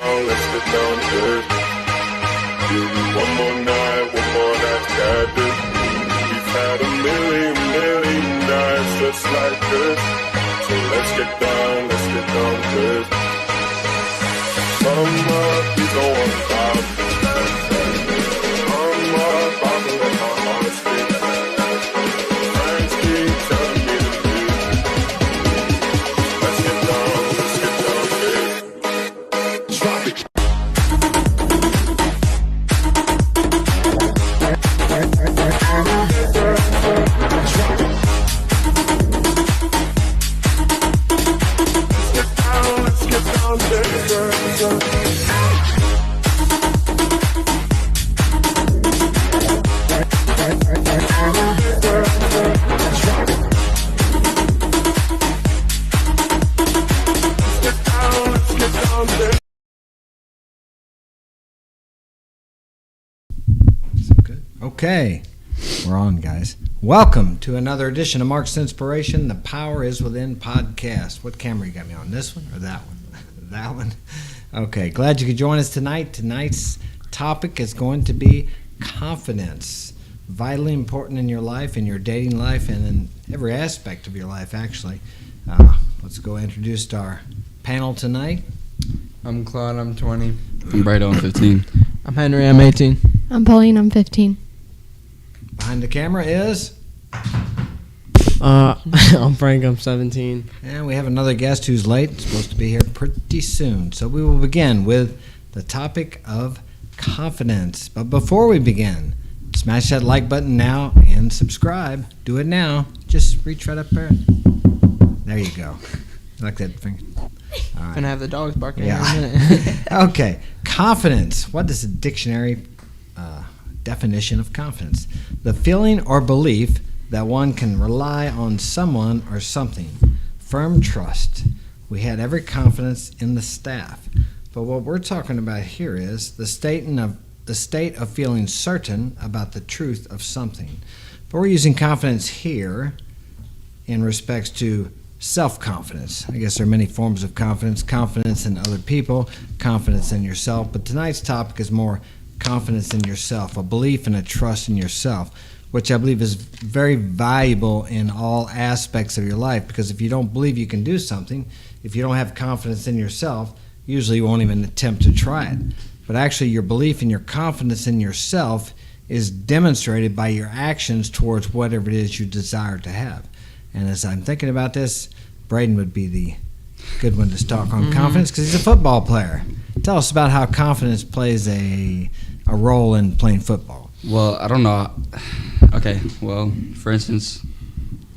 let's get down to this. Give me one more night, got this. We've had a million nights just like this. So let's get down to this. Summer, we don't want to stop. Summer, about to let my heart speak. Friends keep telling me to leave. Let's get down to this. Drop it. Okay, we're on, guys. Welcome to another edition of Mark's Inspiration, The Power is Within podcast. What camera you got me on, this one or that one? That one? Okay, glad you could join us tonight. Tonight's topic is going to be confidence. Vitally important in your life, in your dating life, and in every aspect of your life, actually. Let's go introduce our panel tonight. I'm Claude, I'm 20. I'm Brado, I'm 15. I'm Henry, I'm 18. I'm Pauline, I'm 15. Behind the camera is... I'm Frank, I'm 17. And we have another guest who's late, supposed to be here pretty soon. So we will begin with the topic of confidence. But before we begin, smash that like button now and subscribe. Do it now. Just reach right up there. There you go. Like that finger. All right. Gonna have the dogs barking Yeah. in a minute. Okay. Confidence. What is the dictionary definition of confidence? The feeling or belief that one can rely on someone or something. Firm trust. We had every confidence in the staff. But what we're talking about here is the state of feeling certain about the truth of something. But we're using confidence here in respects to self-confidence. I guess there are many forms of confidence. Confidence in other people, confidence in yourself. But tonight's topic is more confidence in yourself, a belief and a trust in yourself, which I believe is very valuable in all aspects of your life, because if you don't believe you can do something, if you don't have confidence in yourself, usually you won't even attempt to try it. But actually your belief and your confidence in yourself is demonstrated by your actions towards whatever it is you desire to have. And as I'm thinking about this, Braden would be the good one to talk on confidence, because he's a football player. Tell us about how confidence plays a role in playing football. Well, I don't know. Okay, well, for instance,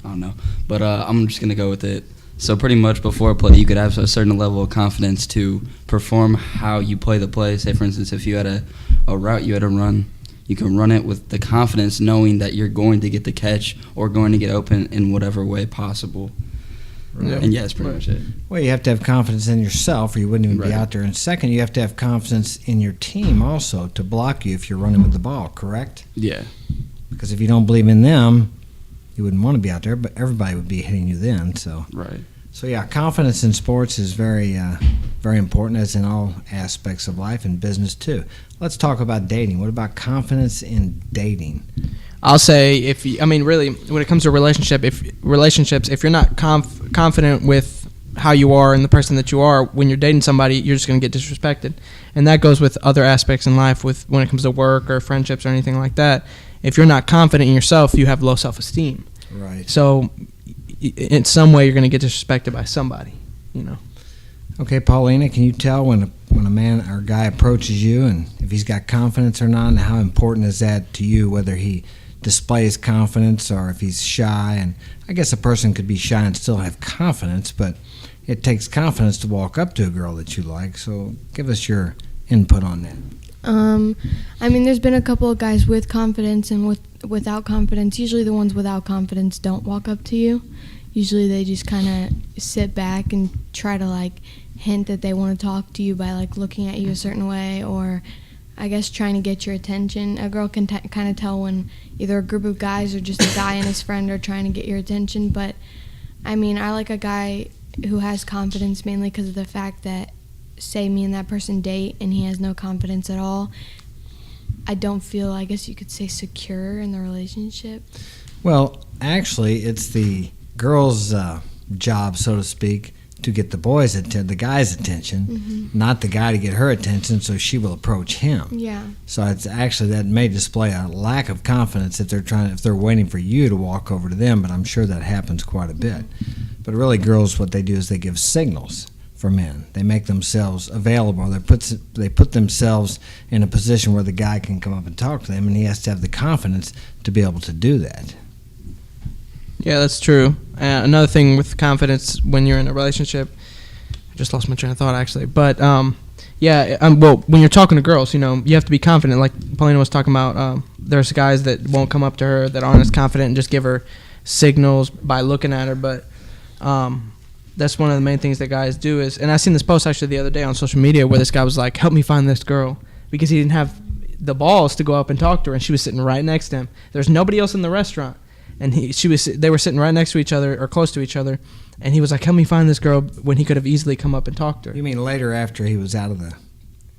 I don't know. But I'm just going to go with it. So pretty much before a play, you could have a certain level of confidence to perform how you play the play. Say, for instance, if you had a route you had to run, you can run it with the confidence knowing that you're going to get the catch or going to get open in whatever way possible. Right. And yeah, that's pretty much it. Well, you have to have confidence in yourself or you wouldn't even Right. be out there. And second, you have to have confidence in your team also to block you if you're running with the ball, correct? Yeah. Because if you don't believe in them, you wouldn't want to be out there, but everybody would be hitting you then. So Right. yeah, confidence in sports is very, very important, as in all aspects of life and business too. Let's talk about dating. What about confidence in dating? I'll say really, when it comes to relationships, if you're not confident with how you are and the person that you are, when you're dating somebody, you're just going to get disrespected. And that goes with other aspects in life, with when it comes to work or friendships or anything like that. If you're not confident in yourself, you have low self-esteem. Right. So in some way, you're going to get disrespected by somebody, you know. Okay, Paulina, can you tell when a man or guy approaches you and if he's got confidence or not, and how important is that to you, whether he displays confidence or if he's shy? And I guess a person could be shy and still have confidence, but it takes confidence to walk up to a girl that you like. So give us your input on that. There's been a couple of guys with confidence and without confidence. Usually the ones without confidence don't walk up to you. Usually they just kind of sit back and try to hint that they want to talk to you by looking at you a certain way, or I guess trying to get your attention. A girl can kind of tell when either a group of guys or just a guy and his friend are trying to get your attention. But I like a guy who has confidence mainly because of the fact that say me and that person date and he has no confidence at all, I don't feel, I guess you could say, secure in the relationship. Well, actually, it's the girl's job, so to speak, to get the guy's attention, not the guy to get her attention, so she will approach him. Yeah. So it's actually, that may display a lack of confidence if they're waiting for you to walk over to them, but I'm sure that happens quite a bit. But really, girls, what they do is they give signals for men. They make themselves available. They put themselves in a position where the guy can come up and talk to them, and he has to have the confidence to be able to do that. Yeah, that's true. Another thing with confidence when you're in a relationship, I just lost my train of thought actually. But well, when you're talking to girls, you have to be confident. Like Paulina was talking about, there's guys that won't come up to her that aren't as confident and just give her signals by looking at her. But that's one of the main things that guys do is, and I seen this post actually the other day on social media where this guy was like, "Help me find this girl," because he didn't have the balls to go up and talk to her, and she was sitting right next to him. There's nobody else in the restaurant. And they were sitting right next to each other or close to each other, and he was like, "Help me find this girl," when he could have easily come up and talked to her. You mean later after he was out of the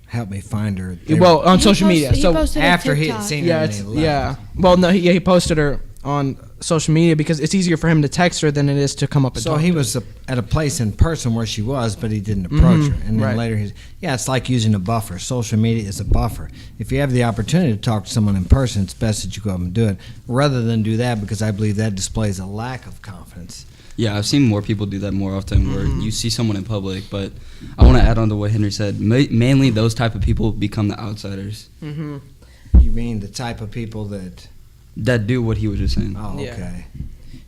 help me find her? Well, on social media. He So posted after a he had TikTok. seen her, and he left. yeah. Well, no, he posted her on social media because it's easier for him to text her than it is to come up and So talk he to her. was at a place in person where she was, but he didn't approach her. And then right. later, it's like using a buffer. Social media is a buffer. If you have the opportunity to talk to someone in person, it's best that you go up and do it, rather than do that, because I believe that displays a lack of confidence. Yeah, I've seen more people do that more often where you see someone in public, but I want to add on to what Henry said. Mainly those type of people become the outsiders Mm-hmm. You mean the type of people that... that do what he was just saying. Oh, Yeah. okay.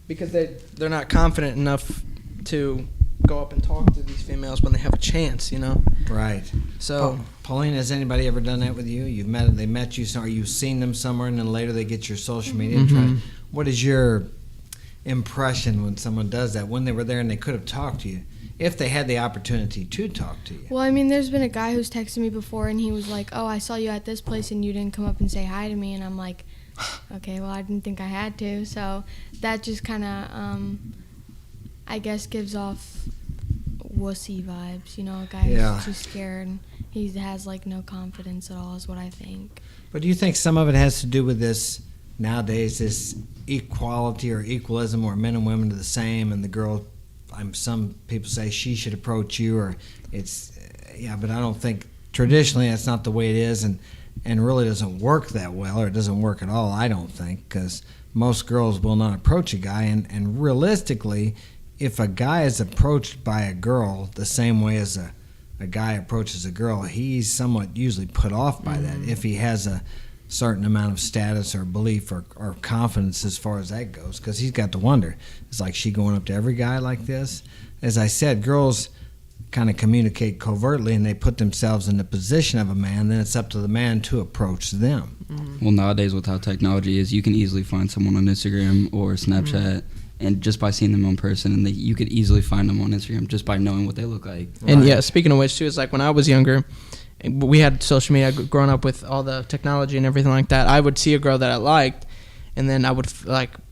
Because they're not confident enough to go up and talk to these females when they have a chance, Right. So Paulina, has anybody ever done that with you? They met you, or you've seen them somewhere, and then later they get your social media. What is your impression when someone does that, when they were there and they could have talked to you, if they had the opportunity to talk to you? Well, I mean, there's been a guy who's texted me before, and he was like, "Oh, I saw you at this place, and you didn't come up and say hi to me." And I'm like, okay, well, I didn't think I had to. So that just kind of, I guess, gives off wussy vibes. A guy who's too scared. He has, no confidence at all is what I think. But do you think some of it has to do with this, nowadays, this equality or equalism where men and women are the same, and the girl, some people say she should approach you, or but I don't think, traditionally, that's not the way it is, and really doesn't work that well, or it doesn't work at all, I don't think, because most girls will not approach a guy, and realistically, if a guy is approached by a girl the same way as a guy approaches a girl, he's somewhat usually put off by that, if he has a certain amount of status or belief or confidence as far as that goes, because he's got to wonder, is she going up to every guy like this? As I said, girls kind of communicate covertly, and they put themselves in the position of a man, then it's up to the man to approach them. Well, nowadays with how technology is, you can easily find someone on Instagram or Snapchat, and just by seeing them in person, and you could easily find them on Instagram just by knowing what they look like. And yeah, speaking of which, too, it's like when I was younger, we had social media. Growing up with all the technology and everything like that, I would see a girl that I liked, and then I would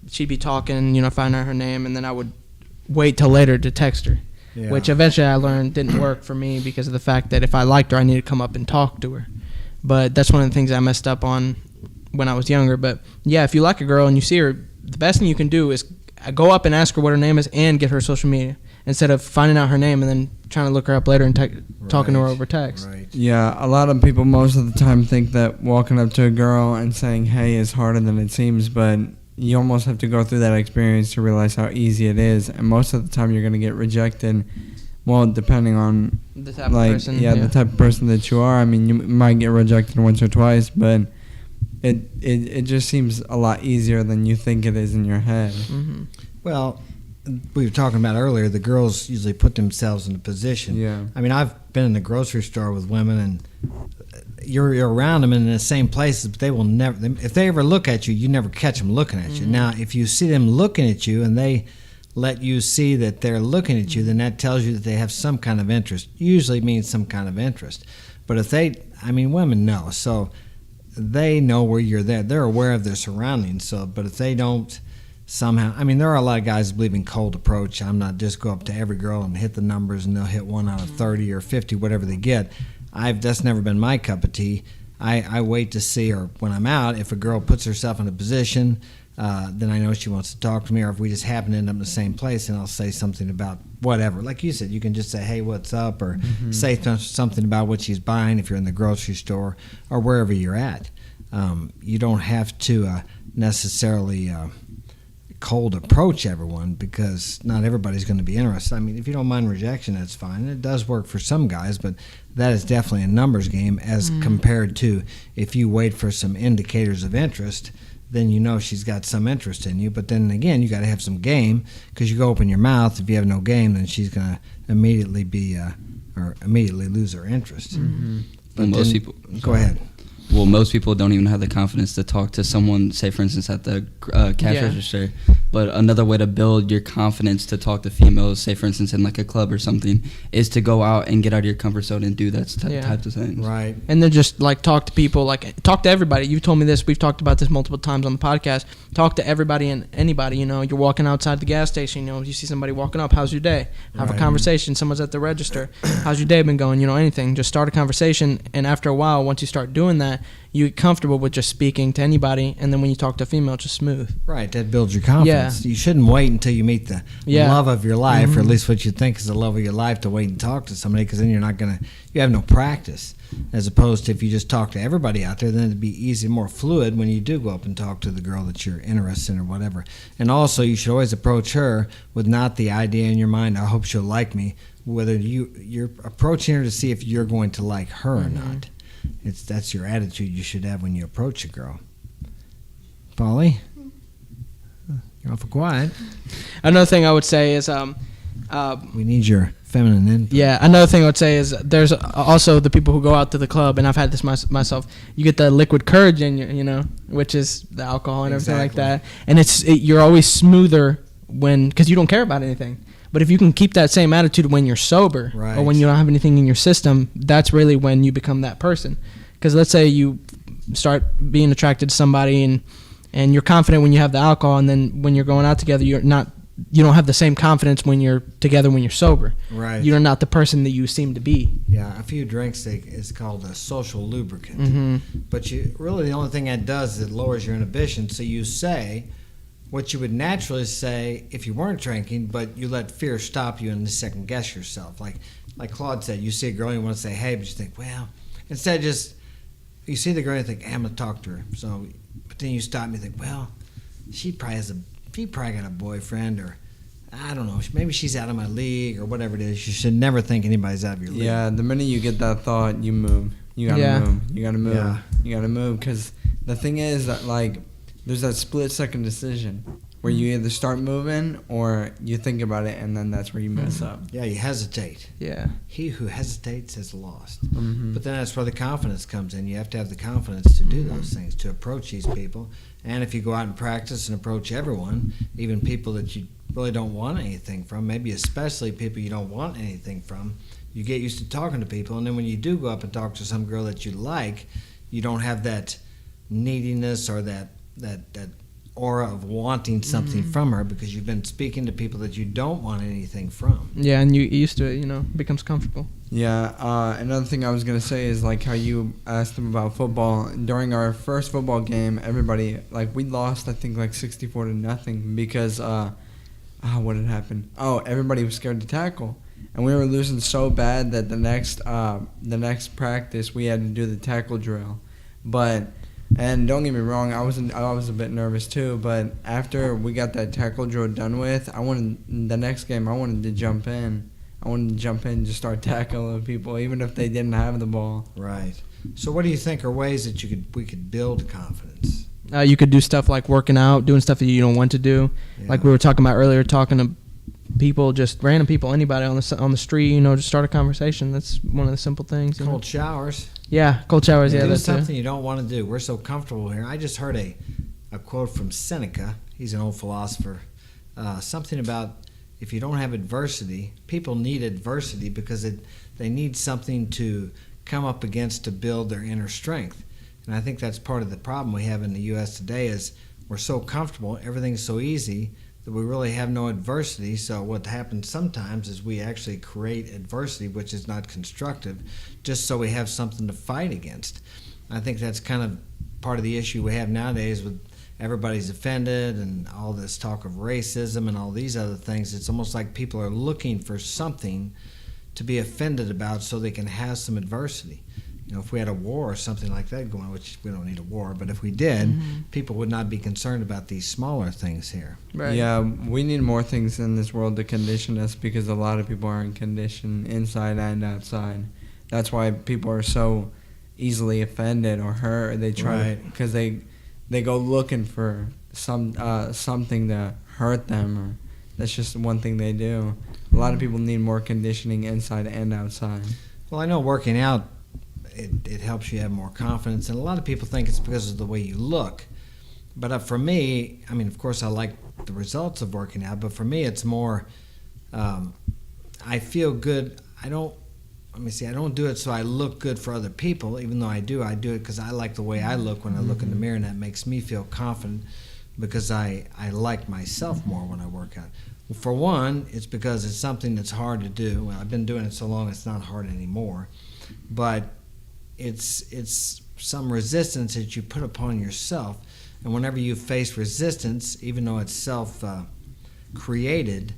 she'd be talking, find out her name, and then I would wait till later to text her. Yeah. Which eventually I learned didn't work for me because of the fact that if I liked her, I needed to come up and talk to her. But that's one of the things I messed up on when I was younger. But yeah, if you like a girl and you see her, the best thing you can do is go up and ask her what her name is and get her social media, instead of finding out her name and then trying to look her up later and talking to her over text. Right. Yeah, a lot of people most of the time think that walking up to a girl and saying hey is harder than it seems, but you almost have to go through that experience to realize how easy it is, and most of the time you're going to get rejected. Well, depending on The type of person. the type of person that you are. I mean, you might get rejected once or twice, but it just seems a lot easier than you think it is in your head. Mm-hmm. Well, we were talking about earlier, the girls usually put themselves in a position. Yeah. I mean, I've been in the grocery store with women, and you're around them in the same places, but they will never, if they ever look at you, you never catch them looking at you. Now, if you see them looking at you and they let you see that they're looking at you, then that tells you that they have some kind of interest. Usually means some kind of interest. But if women know, so they know where you're there. They're aware of their surroundings. So, but if they don't somehow. I mean, there are a lot of guys who believe in cold approach. I'm not just go up to every girl and hit the numbers and they'll hit 1 out of 30 or 50, whatever they get. That's never been my cup of tea. I wait to see, or when I'm out, if a girl puts herself in a position, then I know she wants to talk to me, or if we just happen to end up in the same place, and I'll say something about whatever. Like you said, you can just say, hey, what's up, or say something about what she's buying if you're in the grocery store or wherever you're at. You don't have to necessarily cold approach everyone, because not everybody's going to be interested. I mean, if you don't mind rejection, that's fine. It does work for some guys, but that is definitely a numbers game as compared to if you wait for some indicators of interest, then you know she's got some interest in you. But then again, you got to have some game, because you go open your mouth. If you have no game, then she's going to immediately immediately lose her interest. Well, most people go ahead. Well, most people don't even have the confidence to talk to someone, say, for instance, at the cash register. But another way to build your confidence to talk to females, say, for instance, in like a club or something, is to go out and get out of your comfort zone and do that types of things. Right. And then just like talk to people, like talk to everybody. You told me this. We've talked about this multiple times on the podcast. Talk to everybody and anybody. You know, you're walking outside the gas station. You know, you see somebody walking up. How's your day? Have a conversation. Someone's at the register. How's your day been going? You know, anything. Just start a conversation. And after a while, once you start doing that, you get comfortable with just speaking to anybody, and then when you talk to a female, it's just smooth. Right, that builds your confidence. You shouldn't wait until you meet the love of your life, or at least what you think is the love of your life, to wait and talk to somebody, because then you have no practice. As opposed to if you just talk to everybody out there, then it'd be easy, more fluid when you do go up and talk to the girl that you're interested in or whatever. And also, you should always approach her with not the idea in your mind, I hope she'll like me, whether you're approaching her to see if you're going to like her or not. That's your attitude you should have when you approach a girl. Polly? You're awful quiet. Another thing I would say is we need your feminine input. Yeah, another thing I would say is there's also the people who go out to the club, and I've had this myself. You get the liquid courage in you, which is the alcohol and everything like that. And you're always smoother because you don't care about anything. But if you can keep that same attitude when you're sober, or when you don't have anything in your system, that's really when you become that person. Because let's say you start being attracted to somebody and you're confident when you have the alcohol, and then when you're going out together, you don't have the same confidence when you're together when you're sober. Right. You're not the person that you seem to be. Yeah, a few drinks is called a social lubricant. But the only thing that does is it lowers your inhibition, so you say what you would naturally say if you weren't drinking, but you let fear stop you and second guess yourself. Like Claude said, you see a girl, you want to say, hey, but you think, well, instead just, you see the girl and you think, hey, I'm going to talk to her. So, but then you stop and you think, well, she probably got a boyfriend, or I don't know, maybe she's out of my league, or whatever it is. You should never think anybody's out of your league. Yeah, the minute you get that thought, you move. You gotta move. You gotta move. Yeah. You gotta move, because the thing is that, like, there's that split-second decision where you either start moving or you think about it, and then that's where you mess up. Yeah, you hesitate. Yeah. He who hesitates has lost. Mm-hmm. But then that's where the confidence comes in. You have to have the confidence to do those things, to approach these people. And if you go out and practice and approach everyone, even people that you really don't want anything from, maybe especially people you don't want anything from, you get used to talking to people. And then when you do go up and talk to some girl that you like, you don't have that neediness or that aura of wanting something from her, because you've been speaking to people that you don't want anything from. Yeah, and you get used to it, it becomes comfortable. Yeah, another thing I was going to say is, like, how you asked them about football. During our first football game, everybody, like, we lost, I think, like 64-0 because, what had happened? Oh, everybody was scared to tackle. And we were losing so bad that the next practice, we had to do the tackle drill. And don't get me wrong, I was a bit nervous too. But after we got that tackle drill done with, the next game I wanted to jump in. I wanted to jump in and just start tackling people, even if they didn't have the ball. Right. So what do you think are ways that we could build confidence? You could do stuff like working out, doing stuff that you don't want to do. Yeah. Like we were talking about earlier, talking to people, just random people, anybody on the street, just start a conversation. That's one of the simple things. Cold showers. Yeah, cold showers. Yeah, do that's something you don't want to do. We're so comfortable here. I just heard a quote from Seneca. He's an old philosopher. Something about if you don't have adversity, people need adversity because they need something to come up against to build their inner strength. And I think that's part of the problem we have in the U.S. today is we're so comfortable, everything's so easy that we really have no adversity. So what happens sometimes is we actually create adversity, which is not constructive, just so we have something to fight against. I think that's kind of part of the issue we have nowadays with everybody's offended and all this talk of racism and all these other things. It's almost like people are looking for something to be offended about so they can have some adversity. You know, if we had a war or something like that going on, which we don't need a war, but if we did, people would not be concerned about these smaller things here. Right. Yeah, we need more things in this world to condition us because a lot of people aren't conditioned inside and outside. That's why people are so easily offended or hurt. They try because they go looking for something to hurt them, or that's just one thing they do. A lot of people need more conditioning inside and outside. Well, I know working out, it helps you have more confidence, and a lot of people think it's because of the way you look. But for me, I mean, of course, I like the results of working out, but for me, it's more, I feel good. I don't do it so I look good for other people, even though I do it because I like the way I look when I look in the mirror, and that makes me feel confident because I like myself more when I work out. Well, for one, it's because it's something that's hard to do. Well, I've been doing it so long it's not hard anymore. But it's some resistance that you put upon yourself, and whenever you face resistance, even though it's self-created,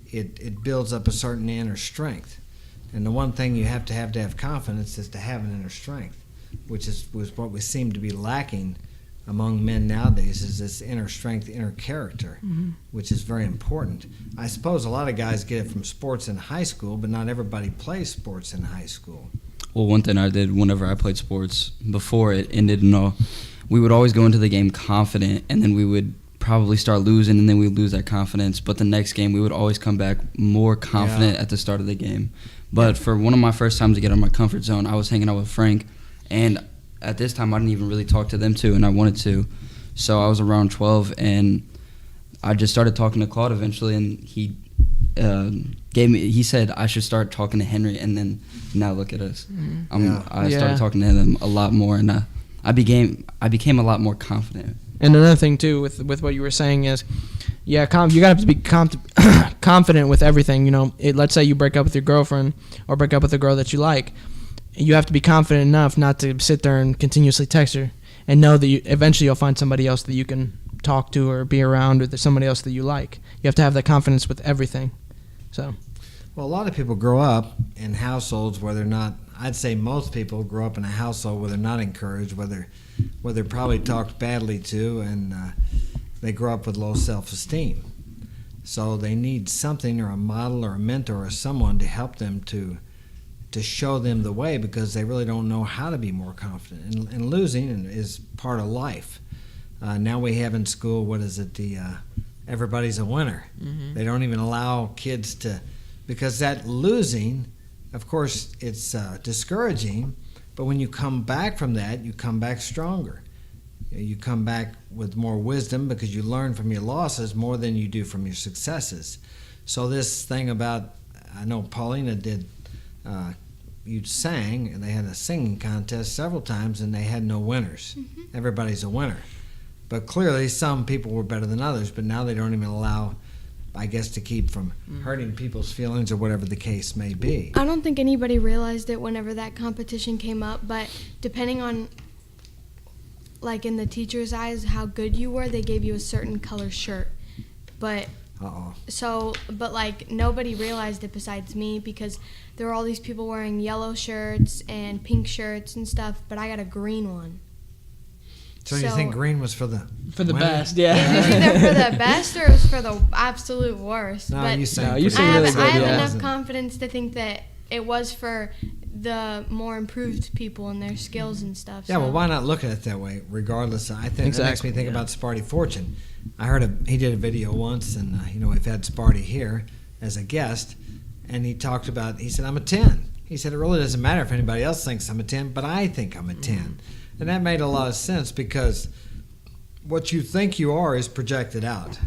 it builds up a certain inner strength. And the one thing you have to have confidence is to have an inner strength, which was what we seem to be lacking among men nowadays, is this inner strength, inner character, which is very important. I suppose a lot of guys get it from sports in high school, but not everybody plays sports in high school. Well, one thing I did whenever I played sports before it ended and all, we would always go into the game confident, and then we would probably start losing, and then we would lose that confidence. But the next game, we would always come back more confident at the start of the game. But for one of my first times to get out of my comfort zone, I was hanging out with Frank, and at this time, I didn't even really talk to them too, and I wanted to. So I was around 12, and I just started talking to Claude eventually, and he he said I should start talking to Henry, and then now look at us. I started talking to him a lot more, and I became a lot more confident. And another thing too with what you were saying is, you gotta have to be confident with everything. You know, let's say you break up with your girlfriend or break up with a girl that you like. You have to be confident enough not to sit there and continuously text her, and know that eventually you'll find somebody else that you can talk to or be around, or there's somebody else that you like. You have to have that confidence with everything. So, well, a lot of people grow up in households where they're not. I'd say most people grow up in a household where they're not encouraged, where they're probably talked badly to, and they grow up with low self-esteem. So they need something, or a model, or a mentor, or someone to help them to show them the way, because they really don't know how to be more confident. And losing is part of life. Now we have in school, what is it, everybody's a winner. They don't even allow kids to, because that losing, of course, it's discouraging, but when you come back from that, you come back stronger. You come back with more wisdom because you learn from your losses more than you do from your successes. So this thing about, I know Paulina did, you sang, and they had a singing contest several times, and they had no winners. Everybody's a winner. But clearly some people were better than others, but now they don't even allow, I guess, to keep from hurting people's feelings or whatever the case may be. I don't think anybody realized it whenever that competition came up, but depending on, like, in the teacher's eyes, how good you were, they gave you a certain color shirt. But like, nobody realized it besides me, because there were all these people wearing yellow shirts and pink shirts and stuff, but I got a green one. So you think green was for the best? It was either for the best or it was for the absolute worst. No, but you sang really good. I have Yeah. enough confidence to think that it was for the more improved people and their skills and stuff. Yeah, well, why not look at it that way, regardless? I think that makes me think about Sparty Fortune. I heard he did a video once, and we've had Sparty here as a guest, and he talked about, he said, I'm a 10. He said, it really doesn't matter if anybody else thinks I'm a 10, but I think I'm a 10. And that made a lot of sense, because what you think you are is projected out.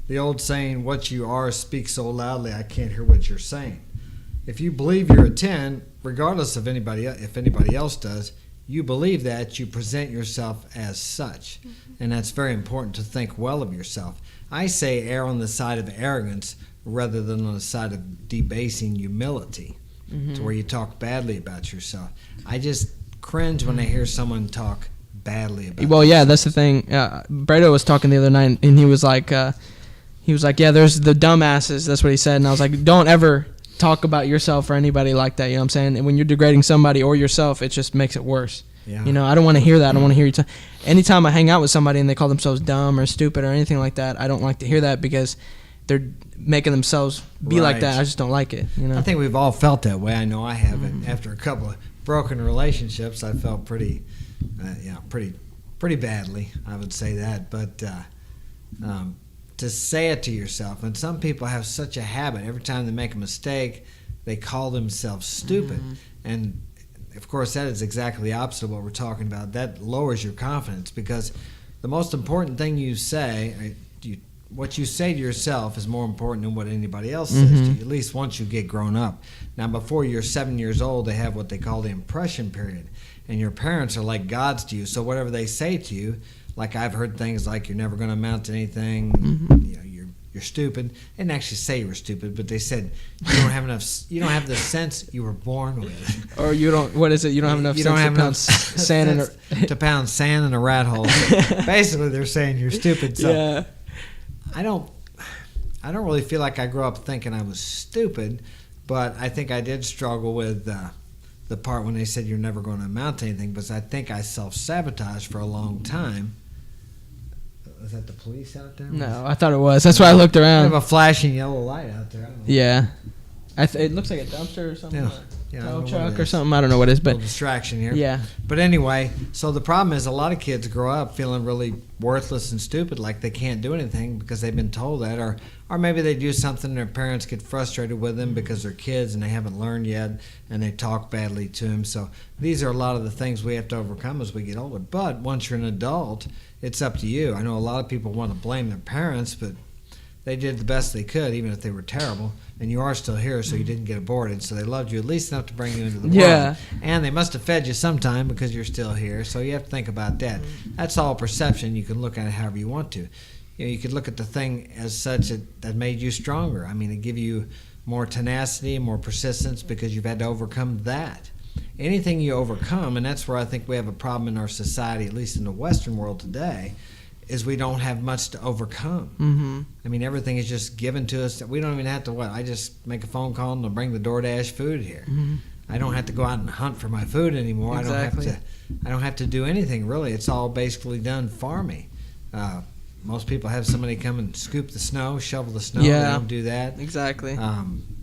The old saying, what you are speaks so loudly I can't hear what you're saying. If you believe you're a 10, regardless of if anybody else does, you believe that, you present yourself as such. And that's very important to think well of yourself. I say err on the side of arrogance rather than on the side of debasing humility, to where you talk badly about yourself. I just cringe when I hear someone talk badly about Well, yeah, that's the thing. Bredo was talking the other night, and he was like, yeah, there's the dumbasses. That's what he said. And I was like, don't ever talk about yourself or anybody like that. You know what I'm saying? And when you're degrading somebody or yourself, it just makes it worse. Yeah. You know, I don't want to hear that. I don't want to hear you. Anytime I hang out with somebody and they call themselves dumb or stupid or anything like that, I don't like to hear that because they're making themselves be like Right. that. I just don't like it. You know. I think we've all felt that way. I know I have. And after a couple of broken relationships, I felt pretty badly. I would say that. But to say it to yourself, and some people have such a habit. Every time they make a mistake, they call themselves stupid. And of course, that is exactly the opposite of what we're talking about. That lowers your confidence because the most important thing you say, what you say to yourself is more important than what anybody else says to you, at least once you get grown up. Now, before you're 7 years old, they have what they call the impression period. And your parents are like gods to you. So whatever they say to you, like I've heard things like you're never going to amount to anything, you know, you're stupid. They didn't actually say you were stupid, but they said you don't have the sense you were born with. Or you don't. What is it? You don't have enough You sense don't have to pound enough sand in a. to pound sand in a rat hole. Basically, they're saying you're stupid. So Yeah. I don't really feel like I grew up thinking I was stupid, but I think I did struggle with the part when they said you're never going to amount to anything, because I think I self-sabotaged for a long time. Is that the police out there? No, I thought it was. That's why I looked I around. have a flashing yellow light out there. I don't know. Yeah. It looks like a dumpster or something. Yeah. Or Yeah, I tow don't know what truck it or is. something. I don't know what it is, Little but distraction here. yeah. But anyway, so the problem is a lot of kids grow up feeling really worthless and stupid, like they can't do anything because they've been told that, or maybe they do something and their parents get frustrated with them because they're kids and they haven't learned yet and they talk badly to them. So these are a lot of the things we have to overcome as we get older. But once you're an adult, it's up to you. I know a lot of people want to blame their parents, but they did the best they could, even if they were terrible. And you are still here, so you didn't get aborted. So they loved you at least enough to bring you into the Yeah. world. And they must have fed you sometime because you're still here. So you have to think about that. That's all perception. You can look at it however you want to. You know, you could look at the thing as such that made you stronger. I mean, it give you more tenacity, more persistence because you've had to overcome that. Anything you overcome, and that's where I think we have a problem in our society, at least in the Western world today, is we don't have much to overcome. Mm-hmm. I mean, everything is just given to us. We don't even have to, I just make a phone call and they'll bring the DoorDash food here. Mm-hmm. I don't have to go out and hunt for my food anymore. Exactly. I don't have to do anything, really. It's all basically done for me. Most people have somebody come and scoop the snow, shovel the snow. Yeah. They don't do that. Exactly.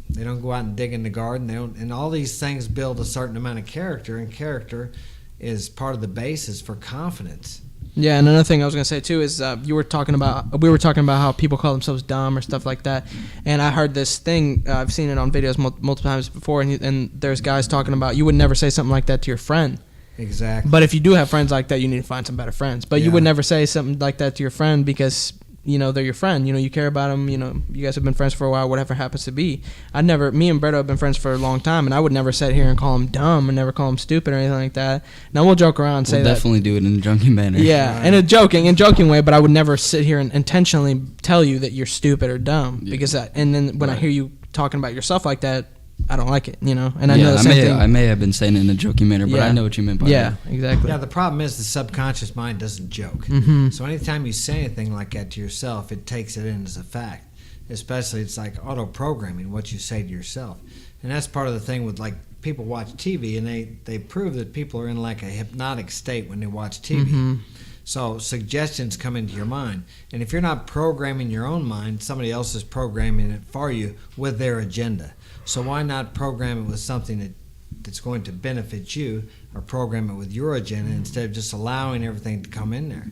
They don't go out and dig in the garden. They don't, and all these things build a certain amount of character, and character is part of the basis for confidence. Yeah, and another thing I was gonna say too is we were talking about how people call themselves dumb or stuff like that, and I heard this thing. I've seen it on videos multiple times before, and there's guys talking about you would never say something like that to your friend. Exactly. But if you do have friends like that, you need to find some better friends. But you Yeah. would never say something like that to your friend because you know they're your friend. You know you care about them. You know you guys have been friends for a while, whatever happens to be. Me and Bredo have been friends for a long time, and I would never sit here and call him dumb and never call him stupid or anything like that. Now we'll joke around and say We'll that. definitely do it in a joking manner. Yeah, in a joking way, but I would never sit here and intentionally tell you that you're stupid or dumb because that. And then when I hear you talking about yourself like that, I don't like it, you know. And I know the same thing. I may have been saying it in a joking manner, but Yeah. I know what you meant by Yeah, that. exactly. Yeah, the problem is the subconscious mind doesn't joke. Mhm. So anytime you say anything like that to yourself, it takes it in as a fact. Especially, it's like auto-programming what you say to yourself. And that's part of the thing with, like, people watch TV, and they prove that people are in, like, a hypnotic state when they watch TV. Mhm. So suggestions come into your mind. And if you're not programming your own mind, somebody else is programming it for you with their agenda. So why not program it with something that's going to benefit you, or program it with your agenda instead of just allowing everything to come in there?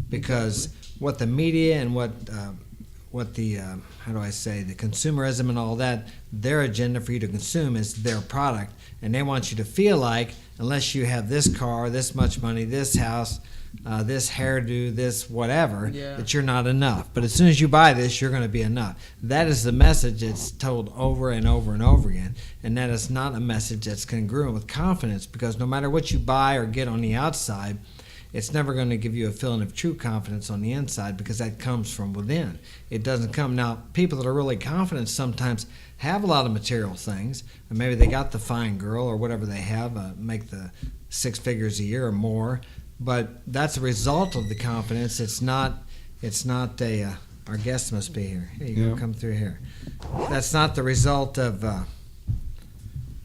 Because what the media and what what the how do I say, the consumerism and all that, their agenda for you to consume is their product, and they want you to feel like unless you have this car, this much money, this house, this hairdo, this whatever, Yeah. that you're not enough. But as soon as you buy this, you're going to be enough. That is the message that's told over and over and over again, and that is not a message that's congruent with confidence, because no matter what you buy or get on the outside, it's never going to give you a feeling of true confidence on the inside, because that comes from within. It doesn't come. Now, people that are really confident sometimes have a lot of material things, and maybe they got the fine girl or whatever they have, make the 6 figures a year or more, but that's a result of the confidence. It's not a, our guest must be here. Here you Yeah. go, come through here. That's not the result of,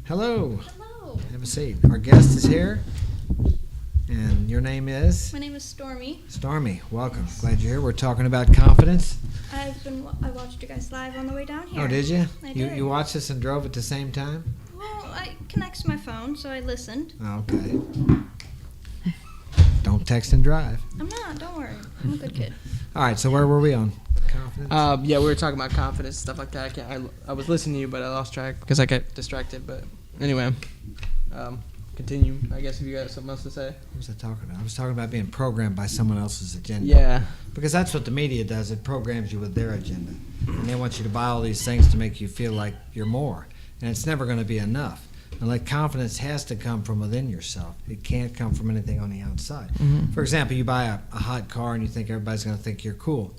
hello, Hello, have a seat. Our guest is here. And your name is? my name is Stormy. Stormy. Welcome. Glad you're here. We're talking about confidence. I watched you guys live on the way down here. Oh, did you? I You did. you watched us and drove at the same time? Well, I connects to my phone, so I listened. Oh, okay. Don't text and drive. I'm not. Don't worry. I'm a good kid. All right. So where were we on? Confidence. Yeah, we were talking about confidence, stuff like that. I was listening to you, but I lost track because I got distracted. But anyway, continue. I guess if you got something else to say. What was I talking about? I was talking about being programmed by someone else's agenda. Yeah. Because that's what the media does. It programs you with their agenda. And they want you to buy all these things to make you feel like you're more. And it's never going to be enough. And like confidence has to come from within yourself. It can't come from anything on the outside. Mhm. For example, you buy a hot car and you think everybody's going to think you're cool.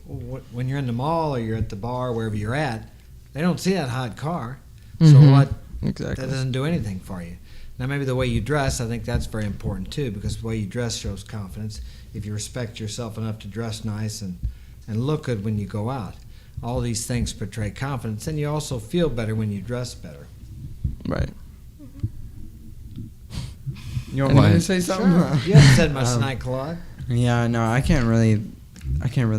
When you're in the mall or you're at the bar, wherever you're at, they don't see that hot car. So Mhm. what? Exactly. That doesn't do anything for you. Now, maybe the way you dress, I think that's very important too, because the way you dress shows confidence. If you respect yourself enough to dress nice and look good when you go out, all these things portray confidence, and you also feel better when you dress better. Right. You want me to Anyway. say something? You haven't said much Um, tonight, Claude. Yeah, no, I can't really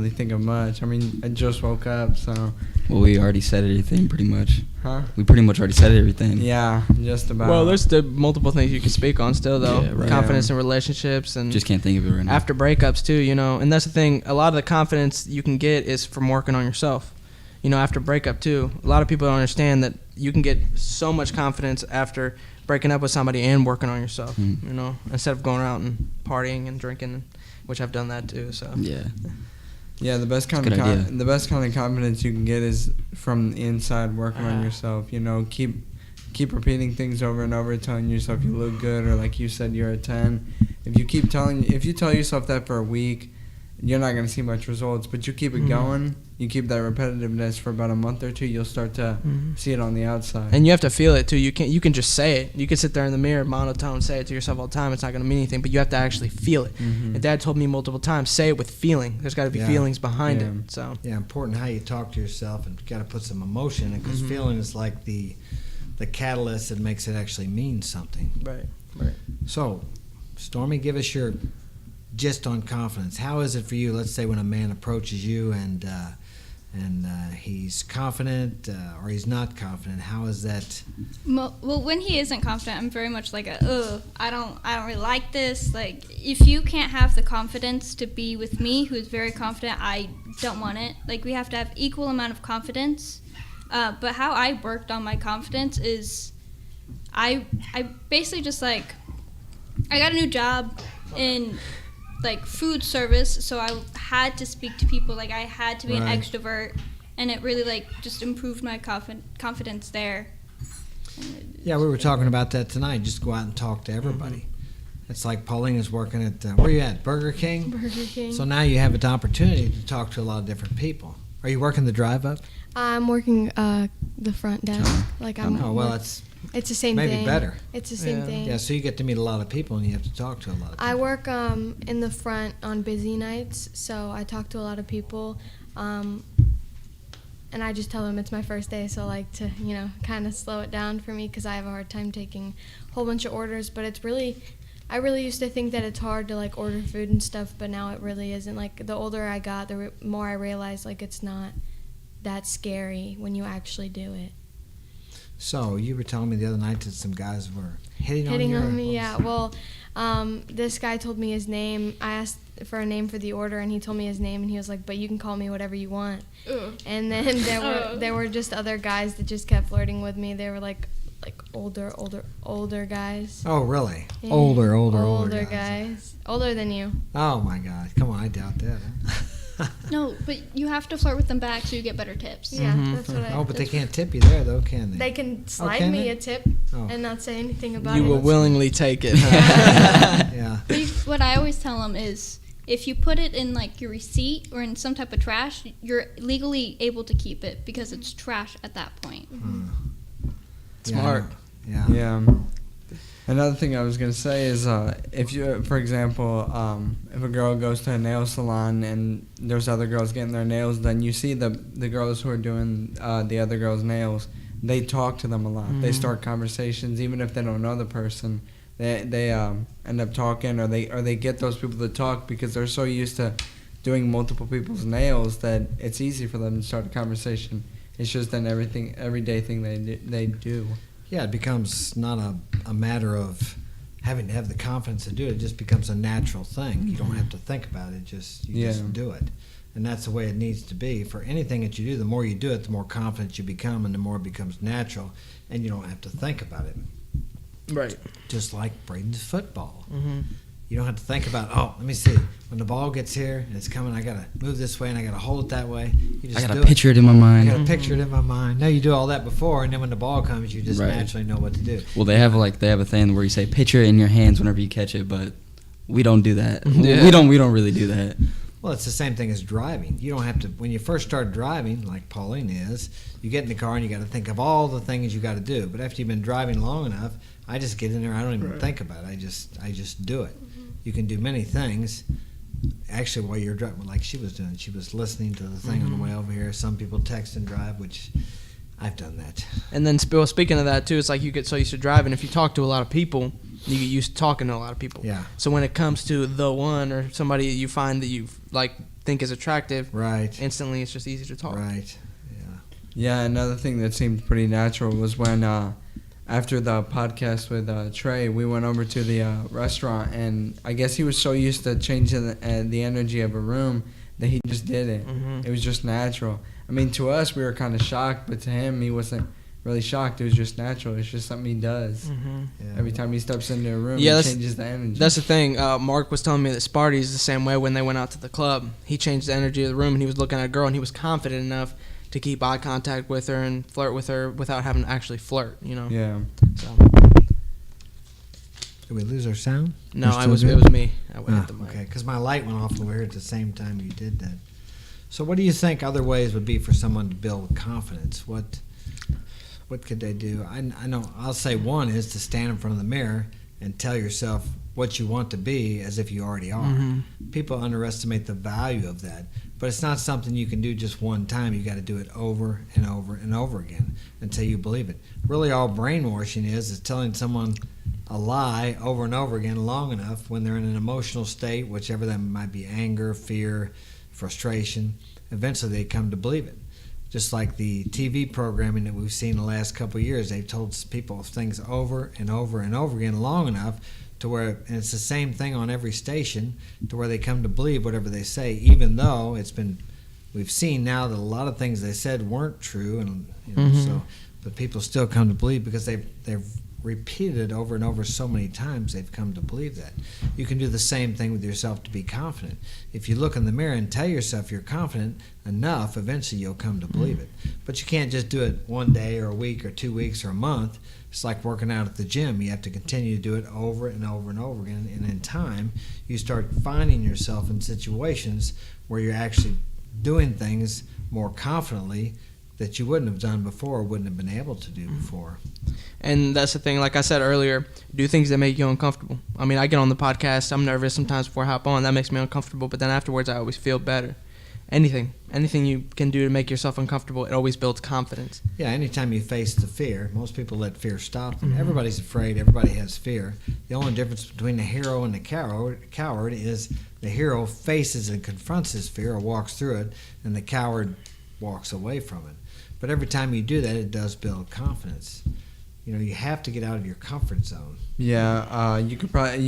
think of much. I mean, I just woke up, so. Well, we already said everything pretty much. Huh? We pretty much already said everything. Yeah, just about. Well, there's the multiple things you can speak on still, though. Yeah, right. Confidence in relationships and Just can't think of it right now. after breakups too, and that's the thing. A lot of the confidence you can get is from working on yourself. After breakup too, a lot of people don't understand that you can get so much confidence after breaking up with somebody and working on yourself. Mhm. Instead of going out and partying and drinking, which I've done that too. So Yeah. Yeah, the best kind It's of a good idea. the best kind of confidence you can get is from the inside, working on Ah. yourself. Keep repeating things over and over, telling yourself you look good, or like you said, you're a 10. If you tell yourself that for a week, you're not gonna see much results. But you keep it Mhm. going, you keep that repetitiveness for about a month or two, you'll start to Mhm. see it on the outside. And you have to feel it too. You can just say it. You can sit there in the mirror, monotone, say it to yourself all the time. It's not going to mean anything, but you have to actually feel it. Mhm. And Dad told me multiple times, say it with feeling. There's got to be Yeah. feelings behind Yeah. it. So Yeah, important how you talk to yourself, and you got to put some emotion in it, because Mhm. feeling is like the catalyst that makes it actually mean something. right. So, Stormy, give us your gist on confidence. How is it for you? Let's say when a man approaches you and he's confident or he's not confident. How is that? Well, when he isn't confident, I'm very much like I don't really like this. Like, if you can't have the confidence to be with me, who is very confident, I don't want it. Like, we have to have equal amount of confidence. But how I worked on my confidence is, I basically just I got a new job in food service, so I had to speak to people. I had to be an Right. extrovert, and it really just improved my confidence there. Yeah, we were talking about that tonight. Just go out and talk to everybody. It's like Pauline is working at where you at? Burger King. Burger King. So now you have an opportunity to talk to a lot of different people. Are you working the drive up? I'm working the front desk. Oh well, It's the same maybe thing. better. It's the same Yeah. thing. Yeah, so you get to meet a lot of people and you have to talk to a lot of people. I work in the front on busy nights, so I talk to a lot of people, and I just tell them it's my first day, so I like to kind of slow it down for me because I have a hard time taking a whole bunch of orders. But I really used to think that it's hard to order food and stuff, but now it really isn't. The older I got, the more I realized it's not that scary when you actually do it. So you were telling me the other night that some guys were hitting Hitting on on me, yeah. Well, this guy told me his name. I asked for a name for the order, and he told me his name, and he was like, "But you can call me whatever you want." Ugh. And then there were just other guys that just kept flirting with me. They were like older guys. Oh, really? Yeah. Older guys. Older than you. Oh my God! Come on, I doubt that. Huh? No, but you have to flirt with them back so you get better tips. Yeah, Mhm. that's what I. Oh, but they can't tip you there, though, can they? They can slide can me they? a tip Oh. and not say anything about You it. will willingly take it. Yeah. But what I always tell them is, if you put it in like your receipt or in some type of trash, you're legally able to keep it because it's trash at that point. Smart. Yeah. Yeah. Another thing I was gonna say is, if you, for example, if a girl goes to a nail salon and there's other girls getting their nails done, you see the girls who are doing the other girls' nails. They talk to them a lot. They start conversations, even if they don't know the person. They end up talking, or they get those people to talk because they're so used to doing multiple people's nails that it's easy for them to start a conversation. It's just an everyday thing they do. Yeah, it becomes not a matter of having to have the confidence to do it. It just becomes a natural thing. You don't have to think about it. You just do it. And that's the way it needs to be. For anything that you do, the more you do it, the more confident you become, and the more it becomes natural, and you don't have to think about it. Right. Just like Braden's football. Mm-hmm. You don't have to think about, oh, let me see. When the ball gets here and it's coming, I got to move this way and I got to hold it that way. You just I got do to picture it in my I mind. got to picture it in my mind. No, you do all that before, and then when the ball comes, you just Right. naturally know what to do. Well, they have a thing where you say picture it in your hands whenever you catch it, but we don't do that. Yeah. We don't really do that. Well, it's the same thing as driving. You don't have to, when you first start driving, like Pauline is, you get in the car and you got to think of all the things you got to do. But after you've been driving long enough, I just get in there. I don't even think about it. I just do it. You can do many things. Actually, while you're driving, like she was doing, she was listening to the thing on the way over here. Some people text and drive, which I've done that. And then, speaking of that too, it's like you get so used to driving. If you talk to a lot of people, you get used to talking to a lot of people. Yeah. So when it comes to the one or somebody you find that you like think is attractive, Right. instantly it's just easy to talk. Right. Yeah. Yeah, another thing that seemed pretty natural was when after the podcast with Trey, we went over to the restaurant, and I guess he was so used to changing the energy of a room that he just did it. Mhm. It was just natural. I mean, to us, we were kind of shocked, but to him, he wasn't really shocked. It was just natural. It's just something he does. Mm-hmm. Yeah. Every time he steps into a room, Yeah, he that's- changes the energy. That's the thing. Mark was telling me that Sparty's the same way when they went out to the club. He changed the energy of the room, and he was looking at a girl, and he was confident enough to keep eye contact with her and flirt with her without having to actually flirt, you know? Yeah. So, Did we lose our sound? no, We're still it good? was me. I went Ah, at the mic. okay, because my light went off over here at the same time you did that. So what do you think other ways would be for someone to build confidence? What could they do? I know, I'll say one is to stand in front of the mirror and tell yourself what you want to be as if you already are. Mhm. People underestimate the value of that, but it's not something you can do just one time. You got to do it over and over and over again until you believe it. Really, all brainwashing is telling someone a lie over and over again long enough when they're in an emotional state, whichever that might be, anger, fear, frustration. Eventually, they come to believe it. Just like the TV programming that we've seen the last couple of years, they've told people things over and over and over again long enough to where, and it's the same thing on every station, to where they come to believe whatever they say, even though we've seen now that a lot of things they said weren't true, and so, but people still come to believe because they've repeated it over and over so many times, they've come to believe that. You can do the same thing with yourself to be confident. If you look in the mirror and tell yourself you're confident enough, eventually you'll come to believe it. But you can't just do it one day or a week or 2 weeks or a month. It's like working out at the gym. You have to continue to do it over and over and over again. And in time, you start finding yourself in situations where you're actually doing things more confidently that you wouldn't have done before or wouldn't have been able to do before. And that's the thing, like I said earlier, do things that make you uncomfortable. I mean, I get on the podcast, I'm nervous sometimes before I hop on, that makes me uncomfortable, but then afterwards I always feel better. Anything you can do to make yourself uncomfortable, it always builds confidence. Yeah, anytime you face the fear, most people let fear stop them. Everybody's afraid, everybody has fear. The only difference between the hero and the coward is the hero faces and confronts his fear or walks through it, and the coward walks away from it. But every time you do that, it does build confidence. You know, you have to get out of your comfort zone. Yeah, you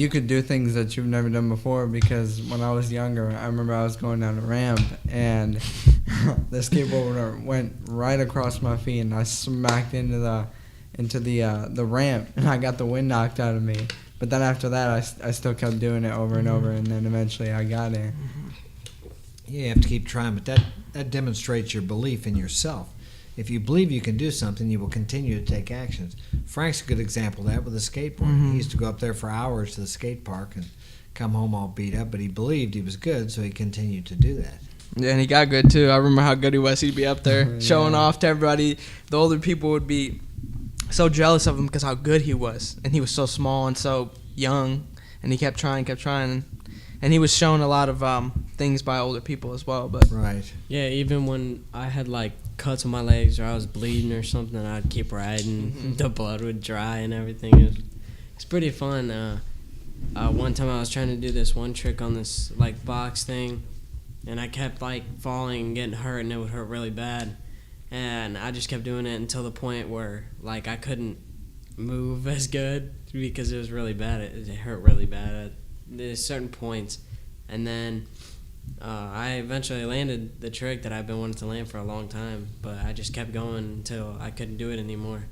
could do things that you've never done before, because when I was younger, I remember I was going down a ramp and the skateboarder went right across my feet and I smacked into the ramp and I got the wind knocked out of me. But then after that, I still kept doing it over and over, and then eventually I got it. Yeah, you have to keep trying, but that demonstrates your belief in yourself. If you believe you can do something, you will continue to take actions. Frank's a good example of that with the skateboard. He used to go up there for hours to the skate park and come home all beat up, but he believed he was good, so he continued to do that. Yeah, and he got good too. I remember how good he was. He'd be up there showing off to everybody. The older people would be so jealous of him because how good he was, and he was so small and so young, and he kept trying, and he was shown a lot of things by older people as well. But Right. Yeah, even when I had like cuts on my legs or I was bleeding or something, I'd keep riding. The blood would dry and everything. It's pretty fun. One time I was trying to do this one trick on this like box thing, and I kept like falling and getting hurt, and it would hurt really bad. And I just kept doing it until the point where like I couldn't move as good because it was really bad. It hurt really bad at certain points, and then I eventually landed the trick that I've been wanting to land for a long time, but I just kept going until I couldn't do it anymore.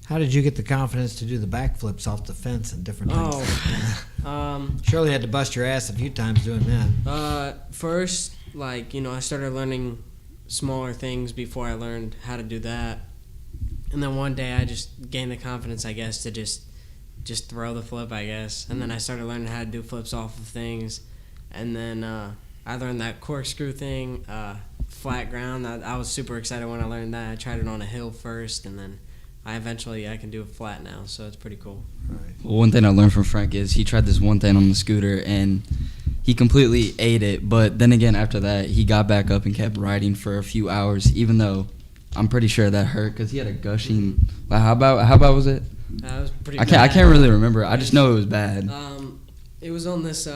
How did you get the confidence to do the backflips off the fence and different things? Surely you had to bust your ass a few times doing that. First, like, I started learning smaller things before I learned how to do that. And then one day I just gained the confidence, I guess, to just throw the flip, I guess. And then I started learning how to do flips off of things. And then I learned that corkscrew thing, flat ground. I was super excited when I learned that. I tried it on a hill first, and then I can do it flat now, so it's pretty cool. Right. Well, one thing I learned from Frank is he tried this one thing on the scooter, and he completely ate it. But then again, after that, he got back up and kept riding for a few hours, even though I'm pretty sure that hurt because he had a gushing. How about was it? That was pretty I bad. can't really remember. I just know it was bad. It was on this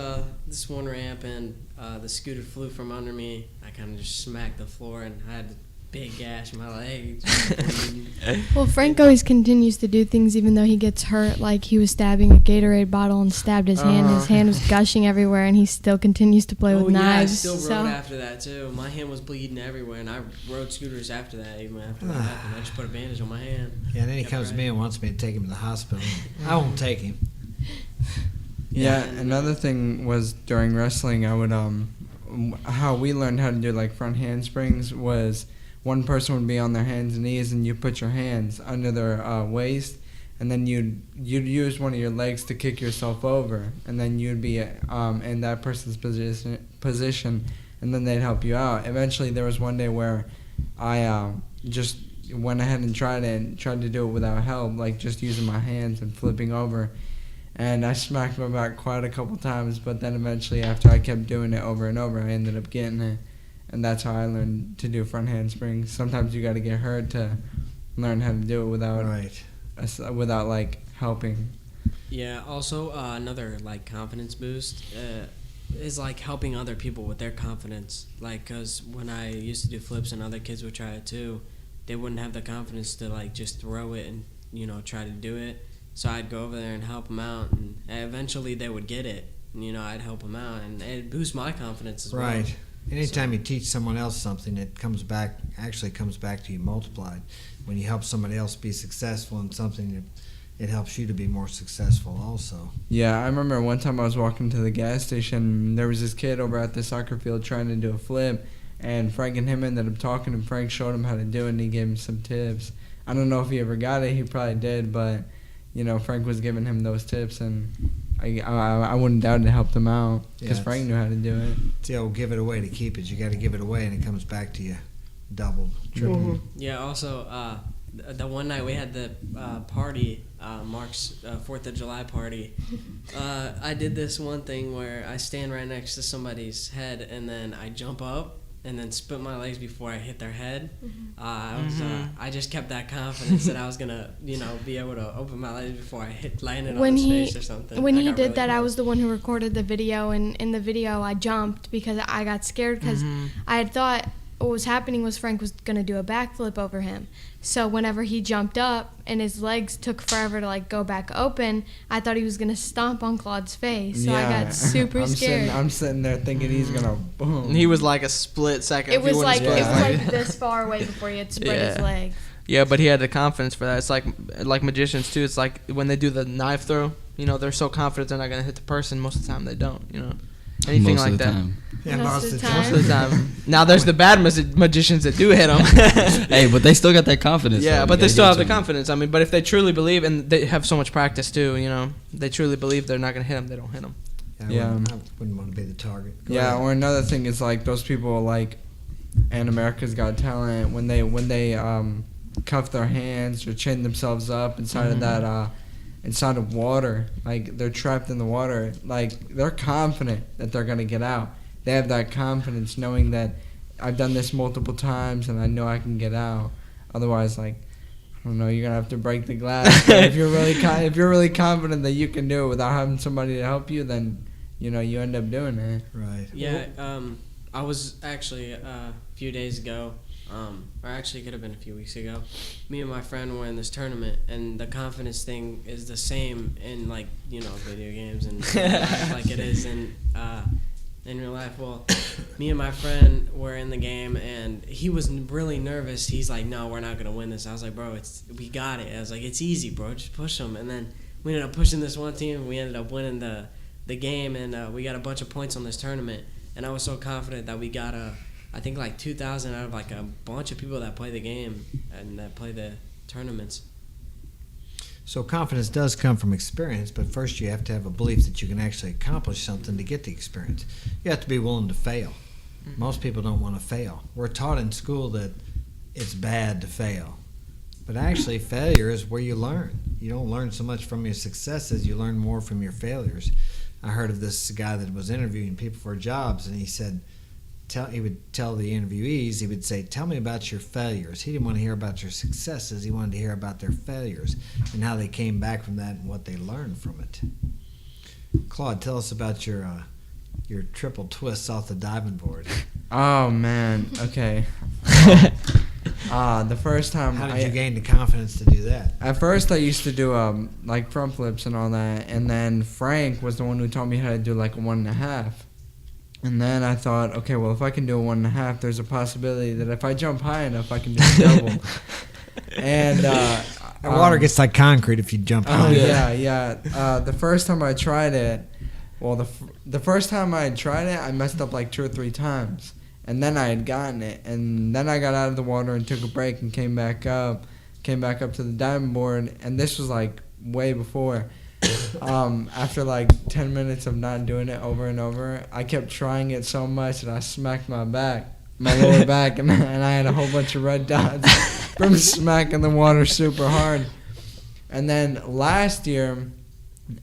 one ramp, and the scooter flew from under me. I kind of just smacked the floor, and I had a big gash in my leg. Well, Frank always continues to do things even though he gets hurt. Like he was stabbing a Gatorade bottle and stabbed his hand. His hand was gushing everywhere, and he still continues to play with knives. I still rode after that too. My hand was bleeding everywhere, and I rode scooters after that. Even after that happened, I just put a bandage on my hand. Yeah, and then he comes to me and wants me to take him to the hospital. I won't take him. Yeah, another thing was during wrestling, I would how we learned how to do like front handsprings was one person would be on their hands and knees, and you put your hands under their waist, and then you'd use one of your legs to kick yourself over, and then you'd be in that person's position, and then they'd help you out. Eventually, there was one day where I just went ahead and tried to do it without help, like just using my hands and flipping over. And I smacked my back quite a couple times, but then eventually, after I kept doing it over and over, I ended up getting it. And that's how I learned to do front handsprings. Sometimes you got to get hurt to learn how to do it without like helping. Yeah. Also, another like confidence boost is like helping other people with their confidence. Like, cause when I used to do flips and other kids would try it too, they wouldn't have the confidence to like just throw it and try to do it. So I'd go over there and help them out, and eventually they would get it. And, I'd help them out, and it boosts my confidence as well. Right. Anytime you teach someone else something, it comes back to you multiplied. When you help somebody else be successful in something, it helps you to be more successful also. Yeah, I remember one time I was walking to the gas station, and there was this kid over at the soccer field trying to do a flip, and Frank and him ended up talking, and Frank showed him how to do it, and he gave him some tips. I don't know if he ever got it. He probably did, but Frank was giving him those tips, and I wouldn't doubt it helped him out because Frank knew how to do it. It's the old give it away to keep it. You got to give it away, and it comes back to you double, triple. Mm-hmm. Yeah. Also, the one night we had the party, Mark's 4th of July party. I did this one thing where I stand right next to somebody's head, and then I jump up and then split my legs before I hit their head. I just kept that confidence that I was gonna, be able to open my legs before I landed on his face or something. When he did that, I was the one who recorded the video, and in the video I jumped because I got scared because I had thought what was happening was Frank was gonna do a backflip over him. So whenever he jumped up and his legs took forever to like go back open, I thought he was gonna stomp on Claude's face. So I got super scared. I'm sitting there thinking he's gonna boom. He was like a split second. It was like split. this far away before he had spread his leg. Yeah, but he had the confidence for that. It's like magicians too. It's like when they do the knife throw. You know, they're so confident they're not gonna hit the person. Most of the time, they don't. You know, anything Most like of the that. time. Yeah, Most of the time. Most of the time. Now there's the bad magicians that do hit them. Hey, but they still got that confidence. Yeah, though. but You they gotta still give have it the to 'em. confidence. I mean, but if they truly believe, and they have so much practice too, you know, they truly believe they're not gonna hit them, they don't hit them. Yeah. I wouldn't want to be the target. Go Yeah, ahead. or another thing is like those people like in America's Got Talent when they cuff their hands or chain themselves up inside of that inside of water, like they're trapped in the water, like they're confident that they're gonna get out. They have that confidence knowing that I've done this multiple times and I know I can get out. Otherwise, like I don't know, you're gonna have to break the glass. But if you're really confident that you can do it without having somebody to help you, then you know you end up doing it. Right. Yeah, I was actually a few days ago, or actually it could have been a few weeks ago. Me and my friend were in this tournament, and the confidence thing is the same in like video games and life like it is in real life. Well, me and my friend were in the game, and he was really nervous. He's like, "No, we're not gonna win this." I was like, "Bro, we got it." I was like, "It's easy, bro. Just push them." And then we ended up pushing this one team, and we ended up winning the game, and we got a bunch of points on this tournament. And I was so confident that we got I think like 2,000 out of like a bunch of people that play the game and that play the tournaments. So confidence does come from experience, but first you have to have a belief that you can actually accomplish something to get the experience. You have to be willing to fail. Most people don't want to fail. We're taught in school that it's bad to fail. But actually, failure is where you learn. You don't learn so much from your successes, you learn more from your failures. I heard of this guy that was interviewing people for jobs, and he said, he would tell the interviewees, he would say, "Tell me about your failures." He didn't want to hear about your successes. He wanted to hear about their failures and how they came back from that and what they learned from it. Claude, tell us about your triple twists off the diving board. Oh man, okay. The first time How did you gain the confidence to do that? At first, I used to do like front flips and all that, and then Frank was the one who taught me how to do like a 1.5. And then I thought, okay, well, if I can do a 1.5, there's a possibility that if I jump high enough, I can do a double. And The water gets like concrete if you jump oh high. yeah. The first time I tried it, the first time I tried it, I messed up like 2 or 3 times. And then I had gotten it, and then I got out of the water and took a break and came back up to the diving board, and this was like way before. After like 10 minutes of not doing it over and over, I kept trying it so much that I smacked my lower back, and I had a whole bunch of red dots from smacking the water super hard. And then last year,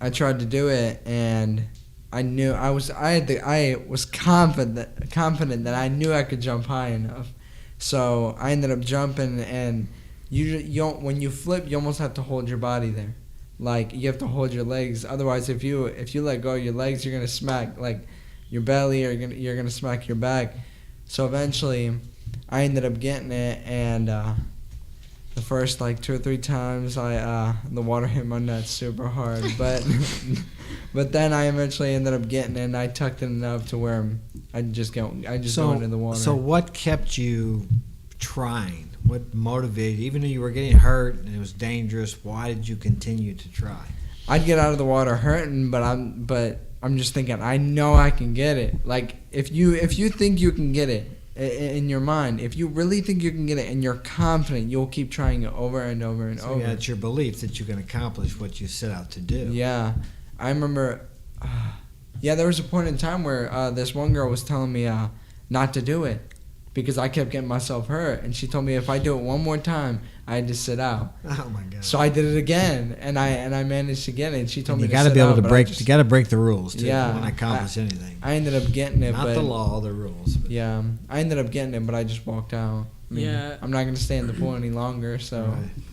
I tried to do it, and I was confident that I knew I could jump high enough. So I ended up jumping, and when you flip, you almost have to hold your body there. Like you have to hold your legs. Otherwise, if you let go of your legs, you're gonna smack like your belly, or you're gonna smack your back. So eventually, I ended up getting it, and the first like 2 or 3 times, the water hit my nuts super hard, but then I eventually ended up getting it, and I tucked it enough to where I just go into the water. So what kept you trying? What motivated you? Even though you were getting hurt and it was dangerous, why did you continue to try? I'd get out of the water hurting, but I'm just thinking, I know I can get it. Like if you think you can get it in your mind, if you really think you can get it and you're confident, you'll keep trying it over and over and over. Yeah, it's your belief that you can accomplish what you set out to do. Yeah, I remember. There was a point in time where this one girl was telling me not to do it because I kept getting myself hurt, and she told me if I do it one more time, I had to sit out. Oh my God! So I did it again, and I managed to get it. And she told me you got to be able to break. You got to break the rules too. Yeah, You want to accomplish anything. I ended up getting it, Not but the law, the rules. But. Yeah, I ended up getting it, but I just walked out. I mean, Yeah. I'm not gonna stay in the pool any longer, so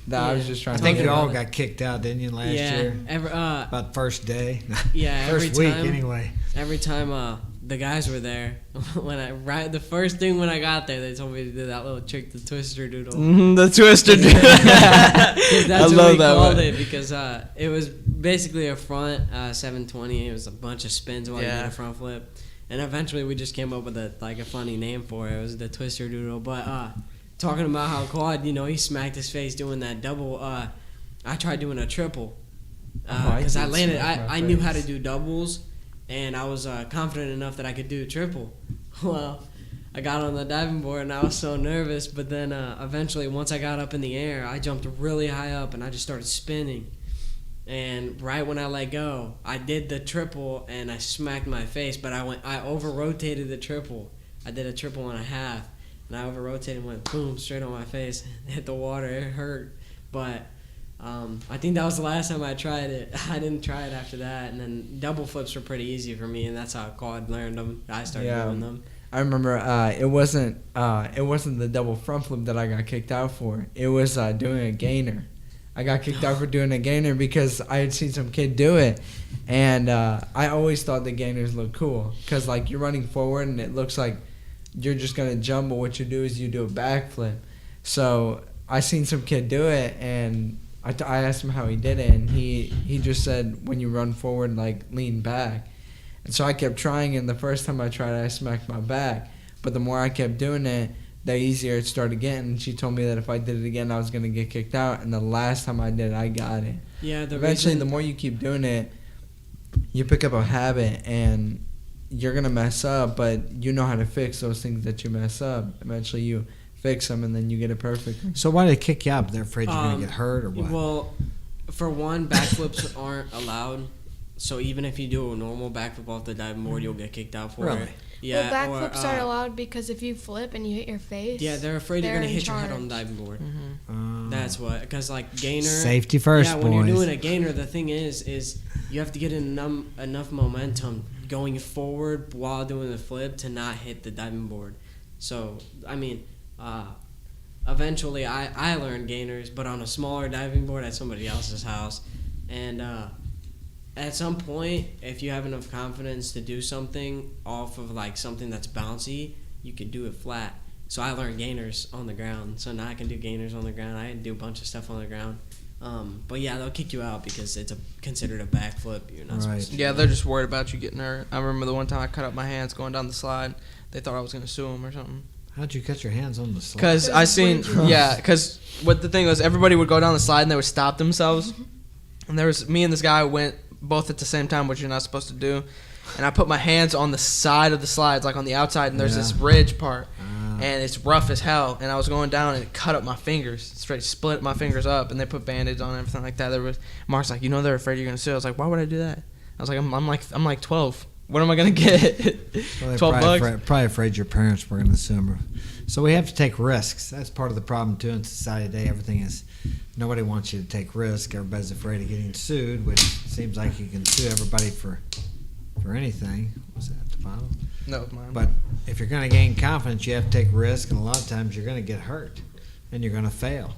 Right. I was just trying I to think get you it. all got kicked out, didn't you, last year? About first day? Yeah, First every week, time. anyway. Every time the guys were there. The first thing when I got there, they told me to do that little trick, the twister doodle. The twister. That's I what love we that called one. it because it was basically a front 720. It was a bunch of spins while you Yeah. did a front flip, and eventually we just came up with a funny name for it. It was the twister doodle. But talking about how Claude, he smacked his face doing that double. I tried doing a triple because I did landed. smack my I knew how to face. do doubles, and I was confident enough that I could do a triple. Well, I got on the diving board and I was so nervous, but then eventually once I got up in the air, I jumped really high up and I just started spinning. And right when I let go, I did the triple and I smacked my face, but I over-rotated the triple. I did a triple and a half, and I over-rotated and went boom, straight on my face, hit the water. It hurt, but I think that was the last time I tried it. I didn't try it after that, and then double flips were pretty easy for me, and that's how Claude learned them. I started doing them. I remember it wasn't the double front flip that I got kicked out for. It was doing a gainer. I got kicked out for doing a gainer because I had seen some kid do it, and I always thought the gainers looked cool because like you're running forward and it looks like you're just gonna jump, but what you do is you do a backflip. So I seen some kid do it, and I asked him how he did it, and he just said when you run forward, like lean back. And so I kept trying, and the first time I tried it, I smacked my back. But the more I kept doing it, the easier it started getting. And she told me that if I did it again, I was going to get kicked out. And the last time I did it, I got it. Yeah, Eventually, the more you keep doing it, you pick up a habit, and you're going to mess up, but you know how to fix those things that you mess up. Eventually, you fix them, and then you get it perfectly. So why did they kick you out? They're afraid you're going to get hurt or what? Well, for one, backflips aren't allowed. So even if you do a normal backflip off the diving board, you'll get kicked out for Really? it. Yeah. Well, backflips aren't allowed because if you flip and you hit your face. Yeah, they're afraid you're they're gonna in hit your head charge. on the diving board. Oh. That's what, because like gainer. Safety first, Yeah, when you're boys. doing a gainer, the thing is you have to get enough momentum going forward while doing the flip to not hit the diving board. So I mean, eventually I learned gainers, but on a smaller diving board at somebody else's house, and at some point, if you have enough confidence to do something off of like something that's bouncy, you can do it flat. So I learned gainers on the ground. So now I can do gainers on the ground. I can do a bunch of stuff on the ground. But yeah, they'll kick you out because it's considered a backflip. You're not supposed to. Yeah, they're just worried about you getting hurt. I remember the one time I cut up my hands going down the slide. They thought I was going to sue them or something. How'd you cut your hands on the slide? Because I seen, because what the thing was, everybody would go down the slide and they would stop themselves. And there was me and this guy went both at the same time, which you're not supposed to do. And I put my hands on the side of the slides, like on the outside, and there's this ridge part, and it's rough as hell. And I was going down and it cut up my fingers, straight split my fingers up, and they put band-aids on and everything like that. Mark's like, they're afraid you're gonna sue. I was like, why would I do that? I was like, I'm like 12. What am I gonna get? Well, they're 12 bucks. probably afraid your parents were going to sue them. So we have to take risks. That's part of the problem too in society today. Everything is, nobody wants you to take risks. Everybody's afraid of getting sued, which seems like you can sue everybody for anything. Was that at the bottom? No, mine. But if you're going to gain confidence, you have to take risks, and a lot of times you're going to get hurt, and you're going to fail.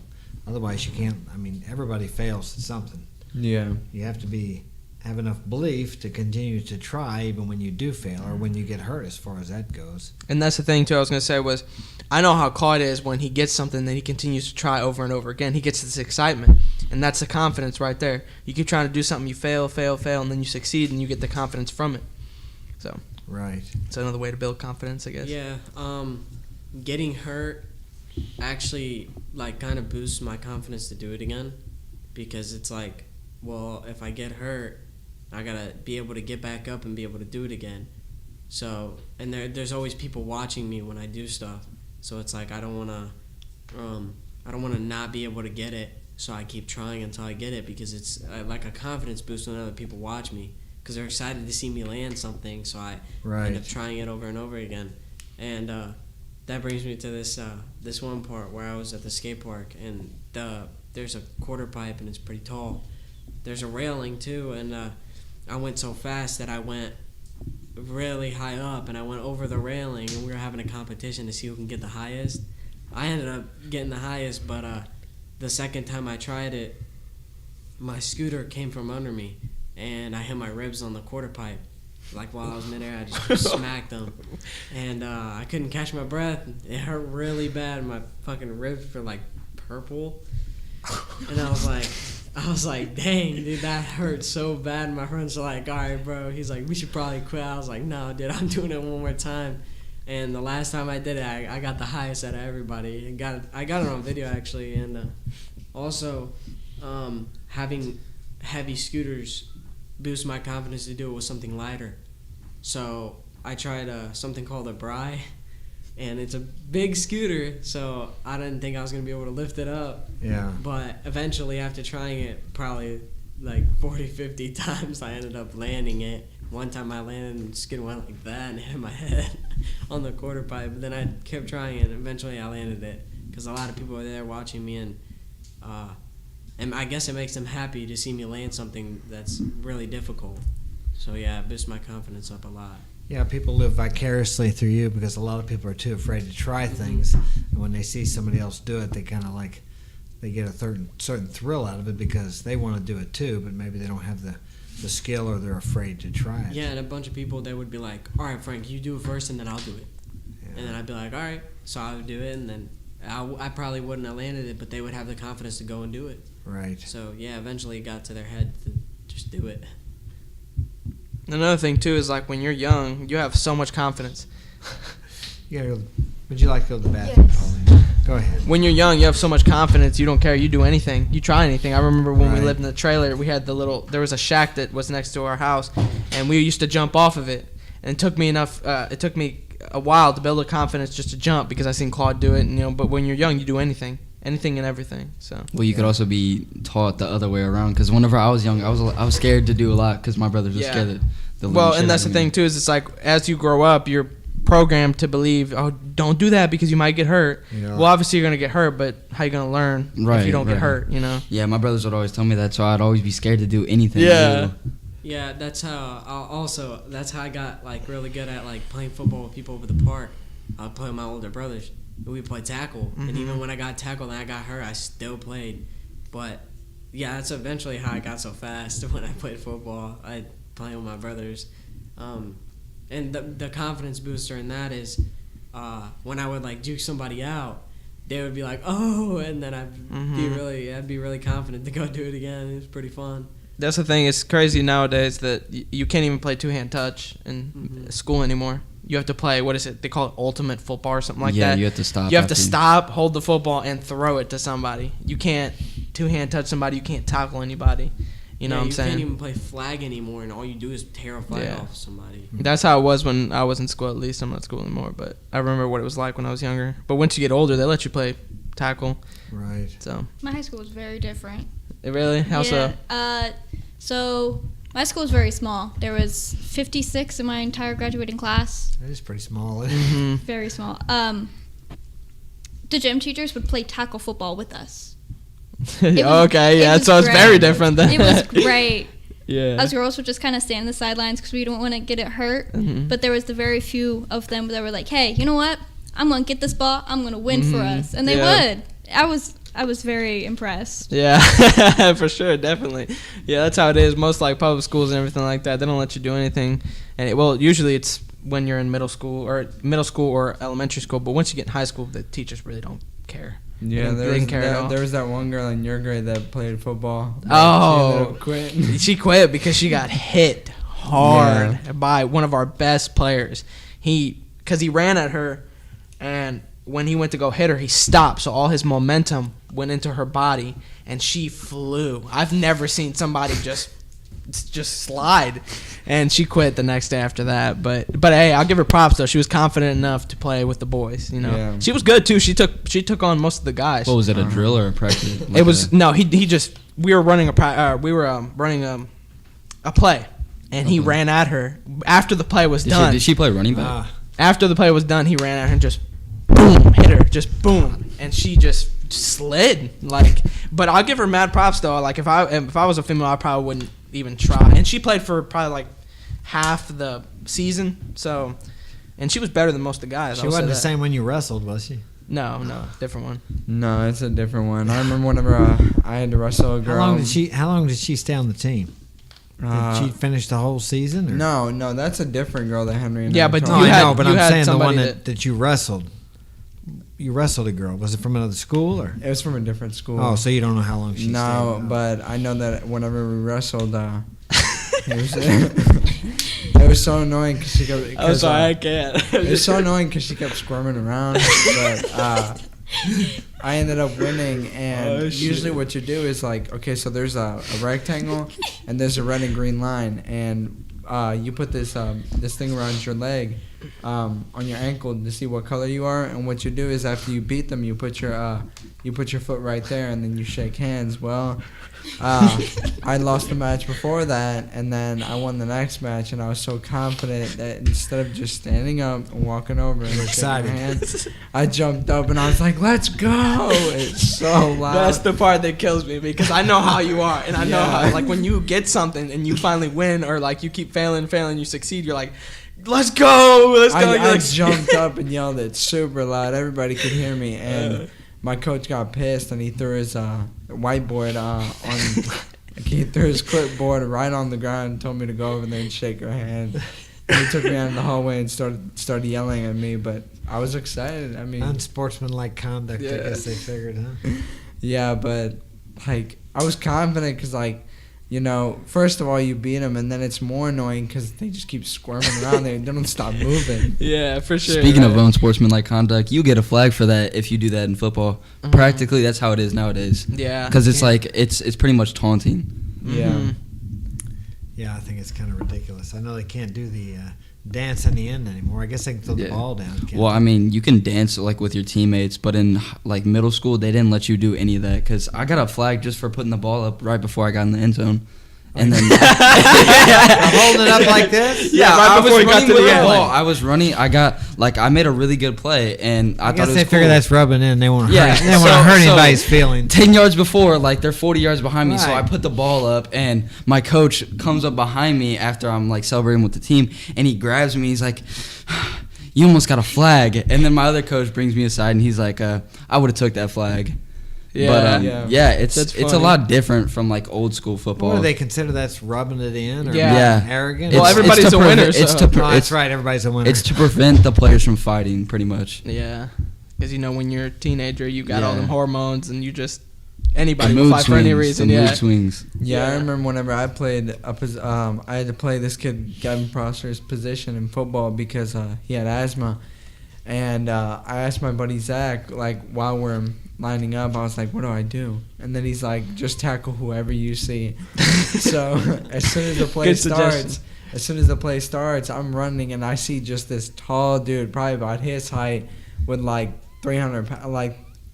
Otherwise, you can't. I mean, everybody fails at something. Yeah. You have to have enough belief to continue to try even when you do fail or when you get hurt, as far as that goes. And that's the thing too. I was gonna say was, I know how Claude is when he gets something that he continues to try over and over again. He gets this excitement, and that's the confidence right there. You keep trying to do something, you fail, and then you succeed, and you get the confidence from it. So Right. it's another way to build confidence, I guess. Yeah. Getting hurt actually like kind of boosts my confidence to do it again, because it's like, well, if I get hurt, I gotta be able to get back up and be able to do it again. So, and there's always people watching me when I do stuff. So it's like I don't wanna not be able to get it. So I keep trying until I get it, because it's like a confidence boost when other people watch me, because they're excited to see me land something. So I end up trying it over and over again. And that brings me to this one part where I was at the skate park, and there's a quarter pipe and it's pretty tall. There's a railing too, and I went so fast that I went really high up, and I went over the railing, and we were having a competition to see who can get the highest. I ended up getting the highest, but the second time I tried it, my scooter came from under me, and I hit my ribs on the quarter pipe. like while I was midair, I just smacked them, and I couldn't catch my breath. It hurt really bad. My fucking ribs were like purple, and I was like, dang, dude, that hurt so bad. And my friends are like, all right, bro. He's like, we should probably quit. I was like, no, dude, I'm doing it one more time. And the last time I did it, I got the highest out of everybody. And I got it on video, actually. And also, having heavy scooters boosts my confidence to do it with something lighter. So I tried something called a Bri. And it's a big scooter, so I didn't think I was going to be able to lift it up. Yeah. But eventually, after trying it probably like 40, 50 times, I ended up landing it. One time I landed and skid went like that and hit my head on the quarter pipe. But then I kept trying it, and eventually I landed it because a lot of people were there watching me, and I guess it makes them happy to see me land something that's really difficult. So yeah, it boosts my confidence up a lot. Yeah, people live vicariously through you because a lot of people are too afraid to try things, and when they see somebody else do it, they kind of like they get a certain thrill out of it because they want to do it too, but maybe they don't have the skill or they're afraid to try it. Yeah, and a bunch of people, they would be like, all right, Frank, you do it first and then I'll do it. Yeah. And then I'd be like, all right. So I would do it, and then I probably wouldn't have landed it, but they would have the confidence to go and do it. Right. So, yeah, eventually it got to their head to just do it. Another thing, too, is like when you're young, you have so much confidence. Would you like to go to the bathroom, Pauline? Go ahead. When you're young, you have so much confidence, you don't care. You do anything. You try anything. I remember when we lived in the trailer, we had there was a shack that was next to our house, and we used to jump off of it. And it took me a while to build the confidence just to jump because I seen Claude do it. And, but when you're young, you do anything and everything. So. Well, you could also be taught the other way around because whenever I was young, I was scared to do a lot because my brothers were scared to well, and that's the thing too is it's like as you grow up, you're programmed to believe, oh, don't do that because you might get hurt. Yeah. Well, obviously you're gonna get hurt, but how you gonna learn if you don't get hurt? Yeah, my brothers would always tell me that, so I'd always be scared to do anything. Yeah. Yeah, that's how I got like really good at like playing football with people over the park. I would play with my older brothers. We played tackle, and even when I got tackled and I got hurt, I still played. But yeah, that's eventually how I got so fast when I played football. I playing with my brothers, and the confidence booster in that is when I would like juke somebody out, they would be like, oh, and then I'd be really confident to go do it again. It was pretty fun. That's the thing. It's crazy nowadays that you can't even play two-hand touch in school anymore. You have to play, what is it? They call it ultimate football or something like that. Yeah, you have to stop. You have to stop, hold the football, and throw it to somebody. You can't two-hand touch somebody. You can't tackle anybody. You know what I'm saying? You can't even play flag anymore, and all you do is tear a flag off somebody. That's how it was when I was in school, at least. I'm not in school anymore, but I remember what it was like when I was younger. But once you get older, they let you play tackle. Right. So. My high school was very different. Really? How so? So my school was very small. There was 56 in my entire graduating class. That is pretty small. Very small. The gym teachers would play tackle football with us. Okay, yeah. So it's very different then. It was great. Yeah. Us girls would just kind of stand on the sidelines because we don't want to get it hurt. But there was the very few of them that were like, hey, you know what? I'm going to get this ball. I'm going to win for us. And they would. I was very impressed. Yeah, for sure, definitely. Yeah, that's how it is. Most like public schools and everything like that, they don't let you do anything. And usually it's when you're in middle school or elementary school. But once you get in high school, the teachers really don't care. Yeah, there was that one girl in your grade that played football. Oh, she quit because she got hit hard by one of our best players. Because he ran at her, and when he went to go hit her, he stopped, so all his momentum went into her body, and she flew. I've never seen somebody just slide, and she quit the next day after that. But hey, I'll give her props though. She was confident enough to play with the boys. She was good too. She took on most of the guys. What was it, a drill or a practice? It was no. He just we were running a play, and he ran at her after the play was done. Did she play running back? After the play was done, he ran at her and just boom, hit her, just boom, and she just slid. But I'll give her mad props though. Like if I was a female, I probably wouldn't even try. And she played for probably like half the season, so, and she was better than most of the guys. She wasn't the same when you wrestled, was she? No, different one. No, it's a different one. I remember whenever I had to wrestle a girl. How long did she stay on the team? Did she finish the whole season? Or? No, that's a different girl that Henry and Yeah, I but No, talked you I had- know, but you I'm had saying the one somebody that you wrestled. You wrestled a girl. Was it from another school or? It was from a different school. Oh, so you don't know how long she No, stayed? but I know that whenever we wrestled, it was so annoying because she kept. I'm sorry, I can't. It was so annoying because she kept squirming around, but I ended up winning. And usually, what you do is like, okay, so there's a rectangle, and there's a red and green line, and you put this thing around your leg, on your ankle to see what color you are. And what you do is after you beat them, you put your foot right there, and then you shake hands. Well, I lost the match before that, and then I won the next match, and I was so confident that instead of just standing up and walking over and shaking excited. hands, I jumped up and I was like, "Let's go!" It's so loud. That's the part that kills me because I know how you are, and I know Yeah. how, like, when you get something and you finally win, or like you keep failing, you succeed, you're like, let's go, let's go. I You're like, jumped up and yelled it super loud. Everybody could hear me, and my coach got pissed, and he threw his whiteboard on. He threw his clipboard right on the ground and told me to go over there and shake her hand. And he took me out in the hallway and started yelling at me, but I was excited. I mean, Unsportsmanlike conduct, I Yeah. guess they figured, huh? yeah, but like I was confident because like. You know, first of all, you beat them, and then it's more annoying because they just keep squirming around there. They don't stop moving. yeah, for sure. Speaking of right. unsportsmanlike conduct, you get a flag for that if you do that in football. Practically, that's how it is nowadays. Yeah. Because it's like it's pretty much taunting. Yeah. Mhm. Yeah, I think it's kind of ridiculous. I know they can't do the dance in the end anymore. I guess they can throw the Yeah. ball down. can't Well, they? I mean, you can dance like with your teammates, but in like middle school, they didn't let you do any of that. Because I got a flag just for putting the ball up right before I got in the end zone, and then holding it up like this? Yeah, right I before was he got running to with the the end. ball. I was running. I made a really good play, and I, I thought guess it was they cool. figure that's rubbing in. They want to Yeah, hurt. They want to so- hurt so- anybody's feelings. 10 yards before, like they're 40 yards behind me, so Right. I put the ball up, and my coach comes up behind me after I'm like celebrating with the team, and he grabs me. He's like, "You almost got a flag." And then my other coach brings me aside, and he's like, "I would have took that flag." Yeah. But Yeah. it's That's a funny. lot different from like old school football. What do they consider that's rubbing it in or Yeah. being arrogant? Well, everybody's to a winner, prevent- It's so- to pre- Oh, that's it's, right. Everybody's a winner. it's to prevent the players from fighting, pretty much. Yeah. Because, you know, when you're a teenager, you got all Yeah. them hormones, and you just, The anybody will mood fight for any swings. reason. The Yeah. mood swings. Yeah, I Yeah. remember whenever I played I had to play this kid Gavin Prosser's position in football because he had asthma, and I asked my buddy Zach like while we're lining up, I was like, "What do I do?" And then he's like, "Just tackle whoever you see." So as soon as the play Good suggestion. starts, I'm running and I see just this tall dude, probably about his height, with like 200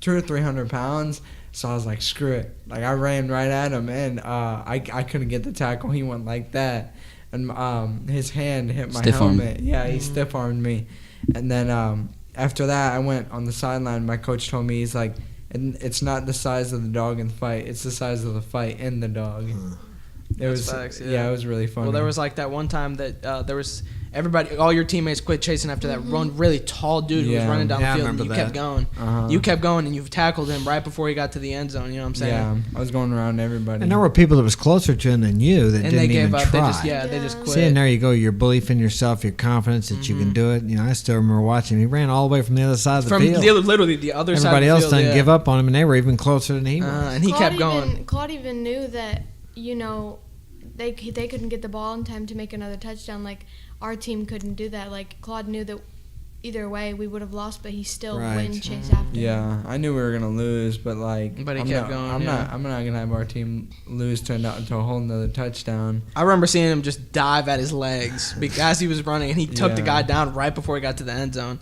or 300 pounds. So I was like, screw it. Like, I ran right at him, and I couldn't get the tackle. He went like that. And his hand hit my Stiff arm. helmet. Yeah, he stiff-armed me. And then after that, I went on the sideline. My coach told me, he's like, it's not the size of the dog in the fight. It's the size of the fight in the dog. It That's was facts, yeah. it was really funny. Well, there was like that one time that there was everybody, all your teammates quit chasing after that really tall dude who was Yeah. running down Yeah, I the field. And you remember kept that. going. Uh-huh. You kept going, and you tackled him right before he got to the end zone. You know what I'm saying? Yeah, I was going around everybody. And there were people that was closer to him than you that And didn't they gave even up. try. They just quit. See, and there you go. Your belief in yourself, your confidence that you can do it. You know, I still remember watching him. He ran all the way from the other side of the From field. literally the other side. Everybody of the else field, didn't yeah. give up on him, and they were even closer than he was. And he kept going. Claude even knew that, you know, they couldn't get the ball in time to make another touchdown. Like, our team couldn't do that. Like, Claude knew that either way we would have lost, but he still Right. went and chased after him. Yeah, I knew we were gonna lose, but like, But he I'm kept not, going, I'm yeah. not gonna have our team lose to a whole nother touchdown. I remember seeing him just dive at his legs as he was running, and he took the Yeah. guy down right before he got to the end zone.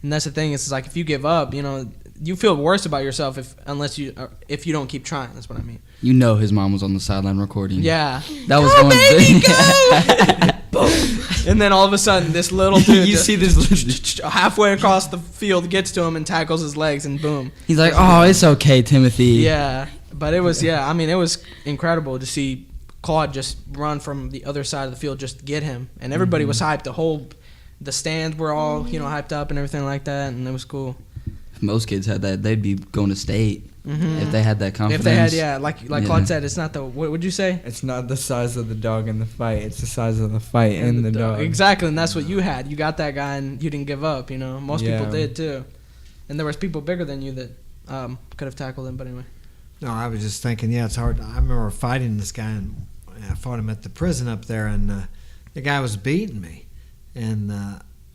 And that's the thing. It's like if you give up, you know, you feel worse about yourself if you don't keep trying. That's what I mean. You know his mom was on the sideline recording. Yeah. That was Go, going baby, go! And then all of a sudden, this little dude You just see this halfway across the field gets to him and tackles his legs, and boom. He's like, "Oh, it's okay, Timothy." Yeah. But it was, I mean, it was incredible to see Claude just run from the other side of the field just to get him. And everybody was hyped. The stands were all, hyped up and everything like that, and it was cool. If most kids had that, they'd be going to state. If they had that confidence. If they had, yeah, like Yeah. Claude said, it's not the, what would you say? It's not the size of the dog in the fight. It's the size of the fight in the dog. Exactly, and that's what you had. You got that guy, and you didn't give up. You know, most people Yeah. did too, and there was people bigger than you that could have tackled him. But anyway, No, I was just thinking, yeah, it's hard. I remember fighting this guy, and I fought him at the prison up there, and the guy was beating me. And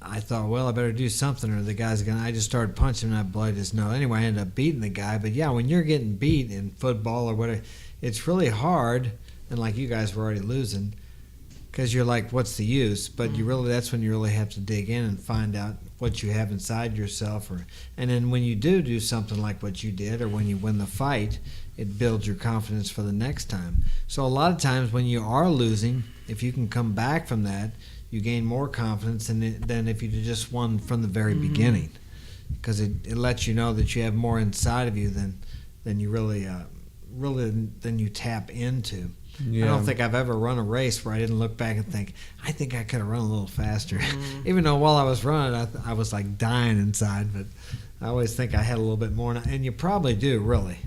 I thought, well, I better do something, or the guy's going to. I just started punching him, and I bled his nose. Anyway, I ended up beating the guy. But yeah, when you're getting beat in football or whatever, it's really hard. And like you guys were already losing, because you're like, what's the use? But you really, that's when you really have to dig in and find out what you have inside yourself. And then when you do something like what you did, or when you win the fight, it builds your confidence for the next time. So a lot of times when you are losing, if you can come back from that, you gain more confidence than if you just won from the very beginning, because it lets you know that you have more inside of you than you really than you tap into. Yeah. I don't think I've ever run a race where I didn't look back and think, I think I could have run a little faster. Even though while I was running, I was like dying inside, but I always think I had a little bit more, and you probably do, really.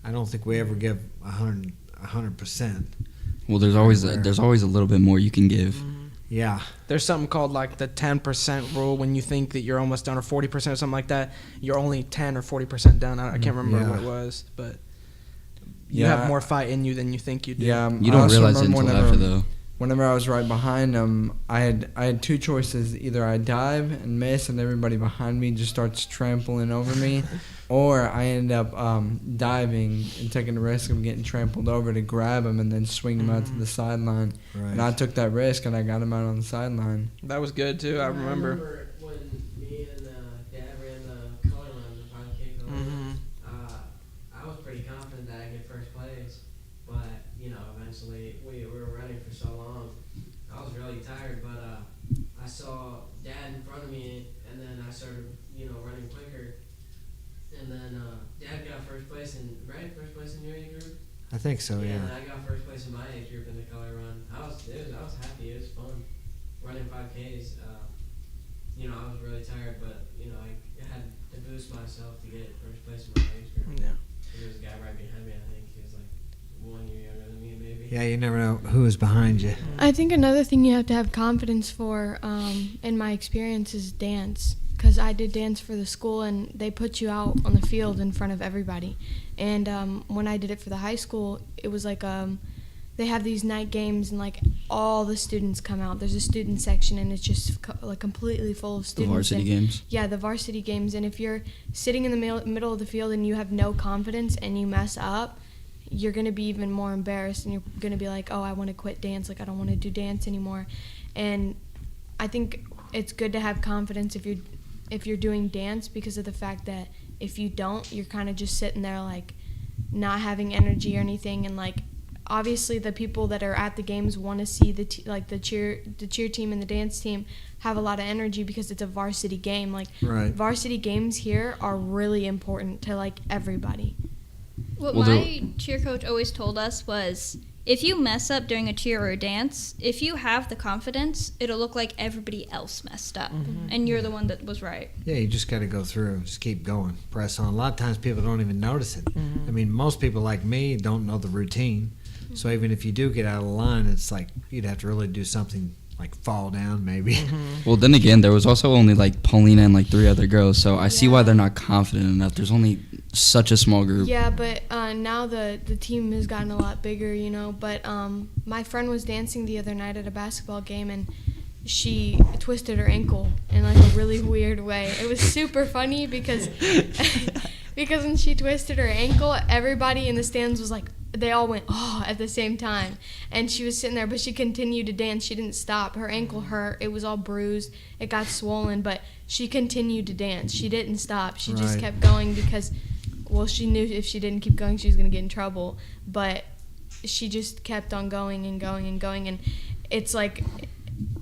I don't think we ever give 100%. Well, there's always a little bit more you can give. Yeah. there's something called like the 10% rule. When you think that you're almost done, or 40% or something like that, you're only 10 or 40% done. I can't remember Yeah. what it was, but you Yeah. have more fight in you than you think you do. Yeah, You I don't also realize it remember until after, though. Whenever I was right behind him, I had two choices. Either I dive and miss, and everybody behind me just starts trampling over me, or I end up diving and taking the risk of getting trampled over to grab him and then swing him out to the sideline. And I took that risk, and I got him out on the sideline. That was good too. I remember. when me and Dad ran the color line, the 5K color line. I was pretty confident that I'd get first place, but eventually we were running for so long. I was really tired, but I saw Dad in front of me, and then I started running quicker, and then Dad got first place in your age group. I think so, And yeah. I got first place in my age group in the color run. I was happy. It was fun running 5Ks. I was really tired, but I had to boost myself to get first place in my age group. Yeah. There was a guy right behind me. I think he was like 1 year younger than me, maybe. Yeah, you never know who is behind you. I think another thing you have to have confidence for, in my experience, is dance. Because I did dance for the school, and they put you out on the field in front of everybody. And when I did it for the high school, it was like they have these night games, and like all the students come out. There's a student section, and it's just like completely full of The students. varsity and, games. Yeah, the varsity games. And if you're sitting in the middle of the field and you have no confidence and you mess up, you're going to be even more embarrassed, and you're going to be like, oh, I want to quit dance. Like, I don't want to do dance anymore. And I think it's good to have confidence if you're doing dance, because of the fact that if you don't, you're kind of just sitting there like not having energy or anything. And like obviously the people that are at the games want to see the cheer team and the dance team have a lot of energy, because it's a varsity game. Like Right. varsity games here are really important to like everybody. What Well, my cheer coach always told us was, if you mess up during a cheer or a dance, if you have the confidence, it'll look like everybody else messed up, and you're the one that was right. Yeah, you just got to go through, just keep going, press on. A lot of times people don't even notice it. I mean, most people like me don't know the routine. So even if you do get out of line, it's like you'd have to really do something like fall down maybe. Well, then again, there was also only like Paulina and like 3 other girls, so I see why they're not confident enough. There's only such a small group. Yeah, but now the team has gotten a lot bigger, But my friend was dancing the other night at a basketball game, and she twisted her ankle in like a really weird way. It was super funny because when she twisted her ankle, everybody in the stands was like, they all went, oh, at the same time. And she was sitting there, but she continued to dance. She didn't stop. Her ankle hurt. It was all bruised. It got swollen, but she continued to dance. She didn't stop. She just Right. kept going because, well, she knew if she didn't keep going, she was going to get in trouble. But she just kept on going and going and going. And it's like,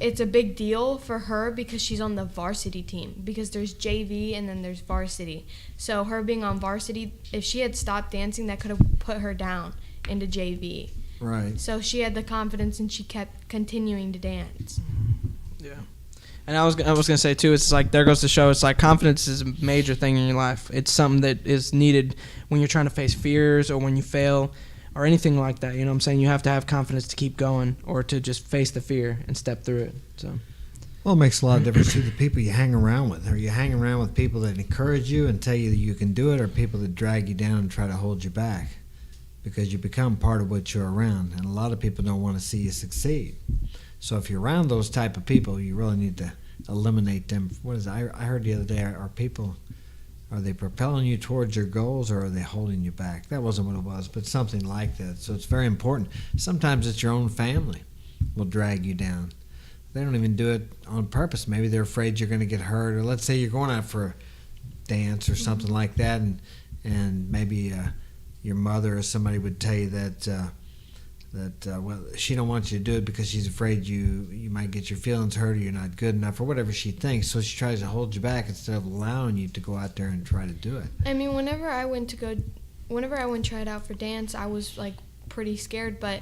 it's a big deal for her because she's on the varsity team, because there's JV and then there's varsity. So her being on varsity, if she had stopped dancing, that could have put her down into JV. Right. So she had the confidence and she kept continuing to dance. Yeah. And I was gonna say too, it's like there goes to show, it's like confidence is a major thing in your life. It's something that is needed when you're trying to face fears or when you fail or anything like that. You know what I'm saying? You have to have confidence to keep going or to just face the fear and step through it. So. Well, it makes a lot of difference to the people you hang around with. Are you hanging around with people that encourage you and tell you that you can do it, or people that drag you down and try to hold you back? Because you become part of what you're around, and a lot of people don't want to see you succeed. So if you're around those type of people, you really need to eliminate them. What is it? I heard the other day, are they propelling you towards your goals, or are they holding you back? That wasn't what it was, but something like that. So it's very important. Sometimes it's your own family will drag you down. They don't even do it on purpose. Maybe they're afraid you're going to get hurt, or let's say you're going out for a dance or something like that, and maybe your mother or somebody would tell you that well, she don't want you to do it because she's afraid you might get your feelings hurt, or you're not good enough, or whatever she thinks. So she tries to hold you back instead of allowing you to go out there and try to do it. I mean, whenever I went to try it out for dance, I was like pretty scared, but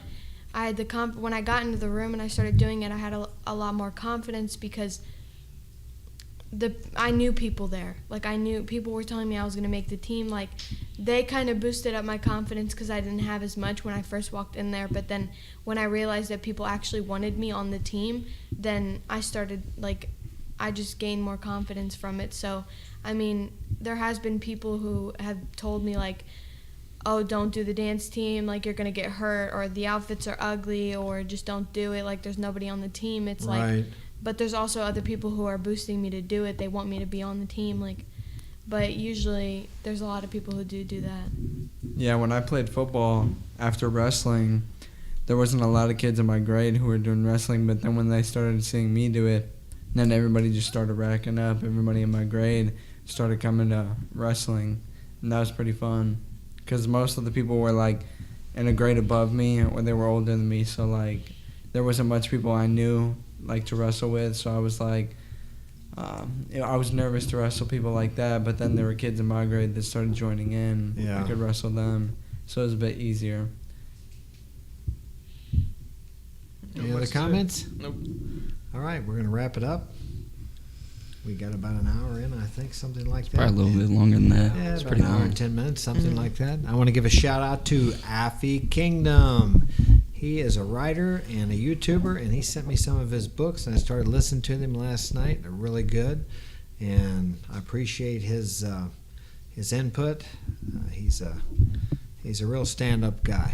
I had when I got into the room and I started doing it, I had a lot more confidence because I knew people there. Like, I knew people were telling me I was going to make the team. Like, they kind of boosted up my confidence because I didn't have as much when I first walked in there. But then when I realized that people actually wanted me on the team, then I started, like, I just gained more confidence from it. So, I mean, there has been people who have told me, like, oh, don't do the dance team, like, you're going to get hurt, or the outfits are ugly, or just don't do it, like, there's nobody on the team. It's right. Like, but there's also other people who are boosting me to do it. They want me to be on the team, like, but usually there's a lot of people who do that. Yeah, when I played football after wrestling, there wasn't a lot of kids in my grade who were doing wrestling, but then when they started seeing me do it, then everybody just started racking up. Everybody in my grade started coming to wrestling, and that was pretty fun. Because most of the people were, like, in a grade above me, or they were older than me, so, like, there wasn't much people I knew, like, to wrestle with, so I was, like, I was nervous to wrestle people like that, but then there were kids in my grade that started joining in. Yeah. I could wrestle them, so it was a bit easier. Any other comments? Nope. All right, we're going to wrap it up. We got about an hour in, I think, something like that. Probably a little bit longer than that. Yeah, It's about pretty an hour long. and 10 minutes, something like that. I want to give a shout-out to Affy Kingdom. He is a writer and a YouTuber, and he sent me some of his books, and I started listening to them last night. They're really good, and I appreciate his input. He's a real stand-up guy.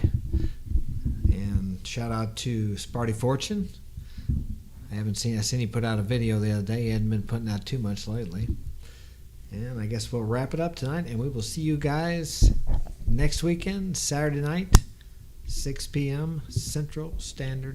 And shout-out to Sparty Fortune. I seen he put out a video the other day. He hadn't been putting out too much lately. And I guess we'll wrap it up tonight, and we will see you guys next weekend, Saturday night, 6 p.m. Central Standard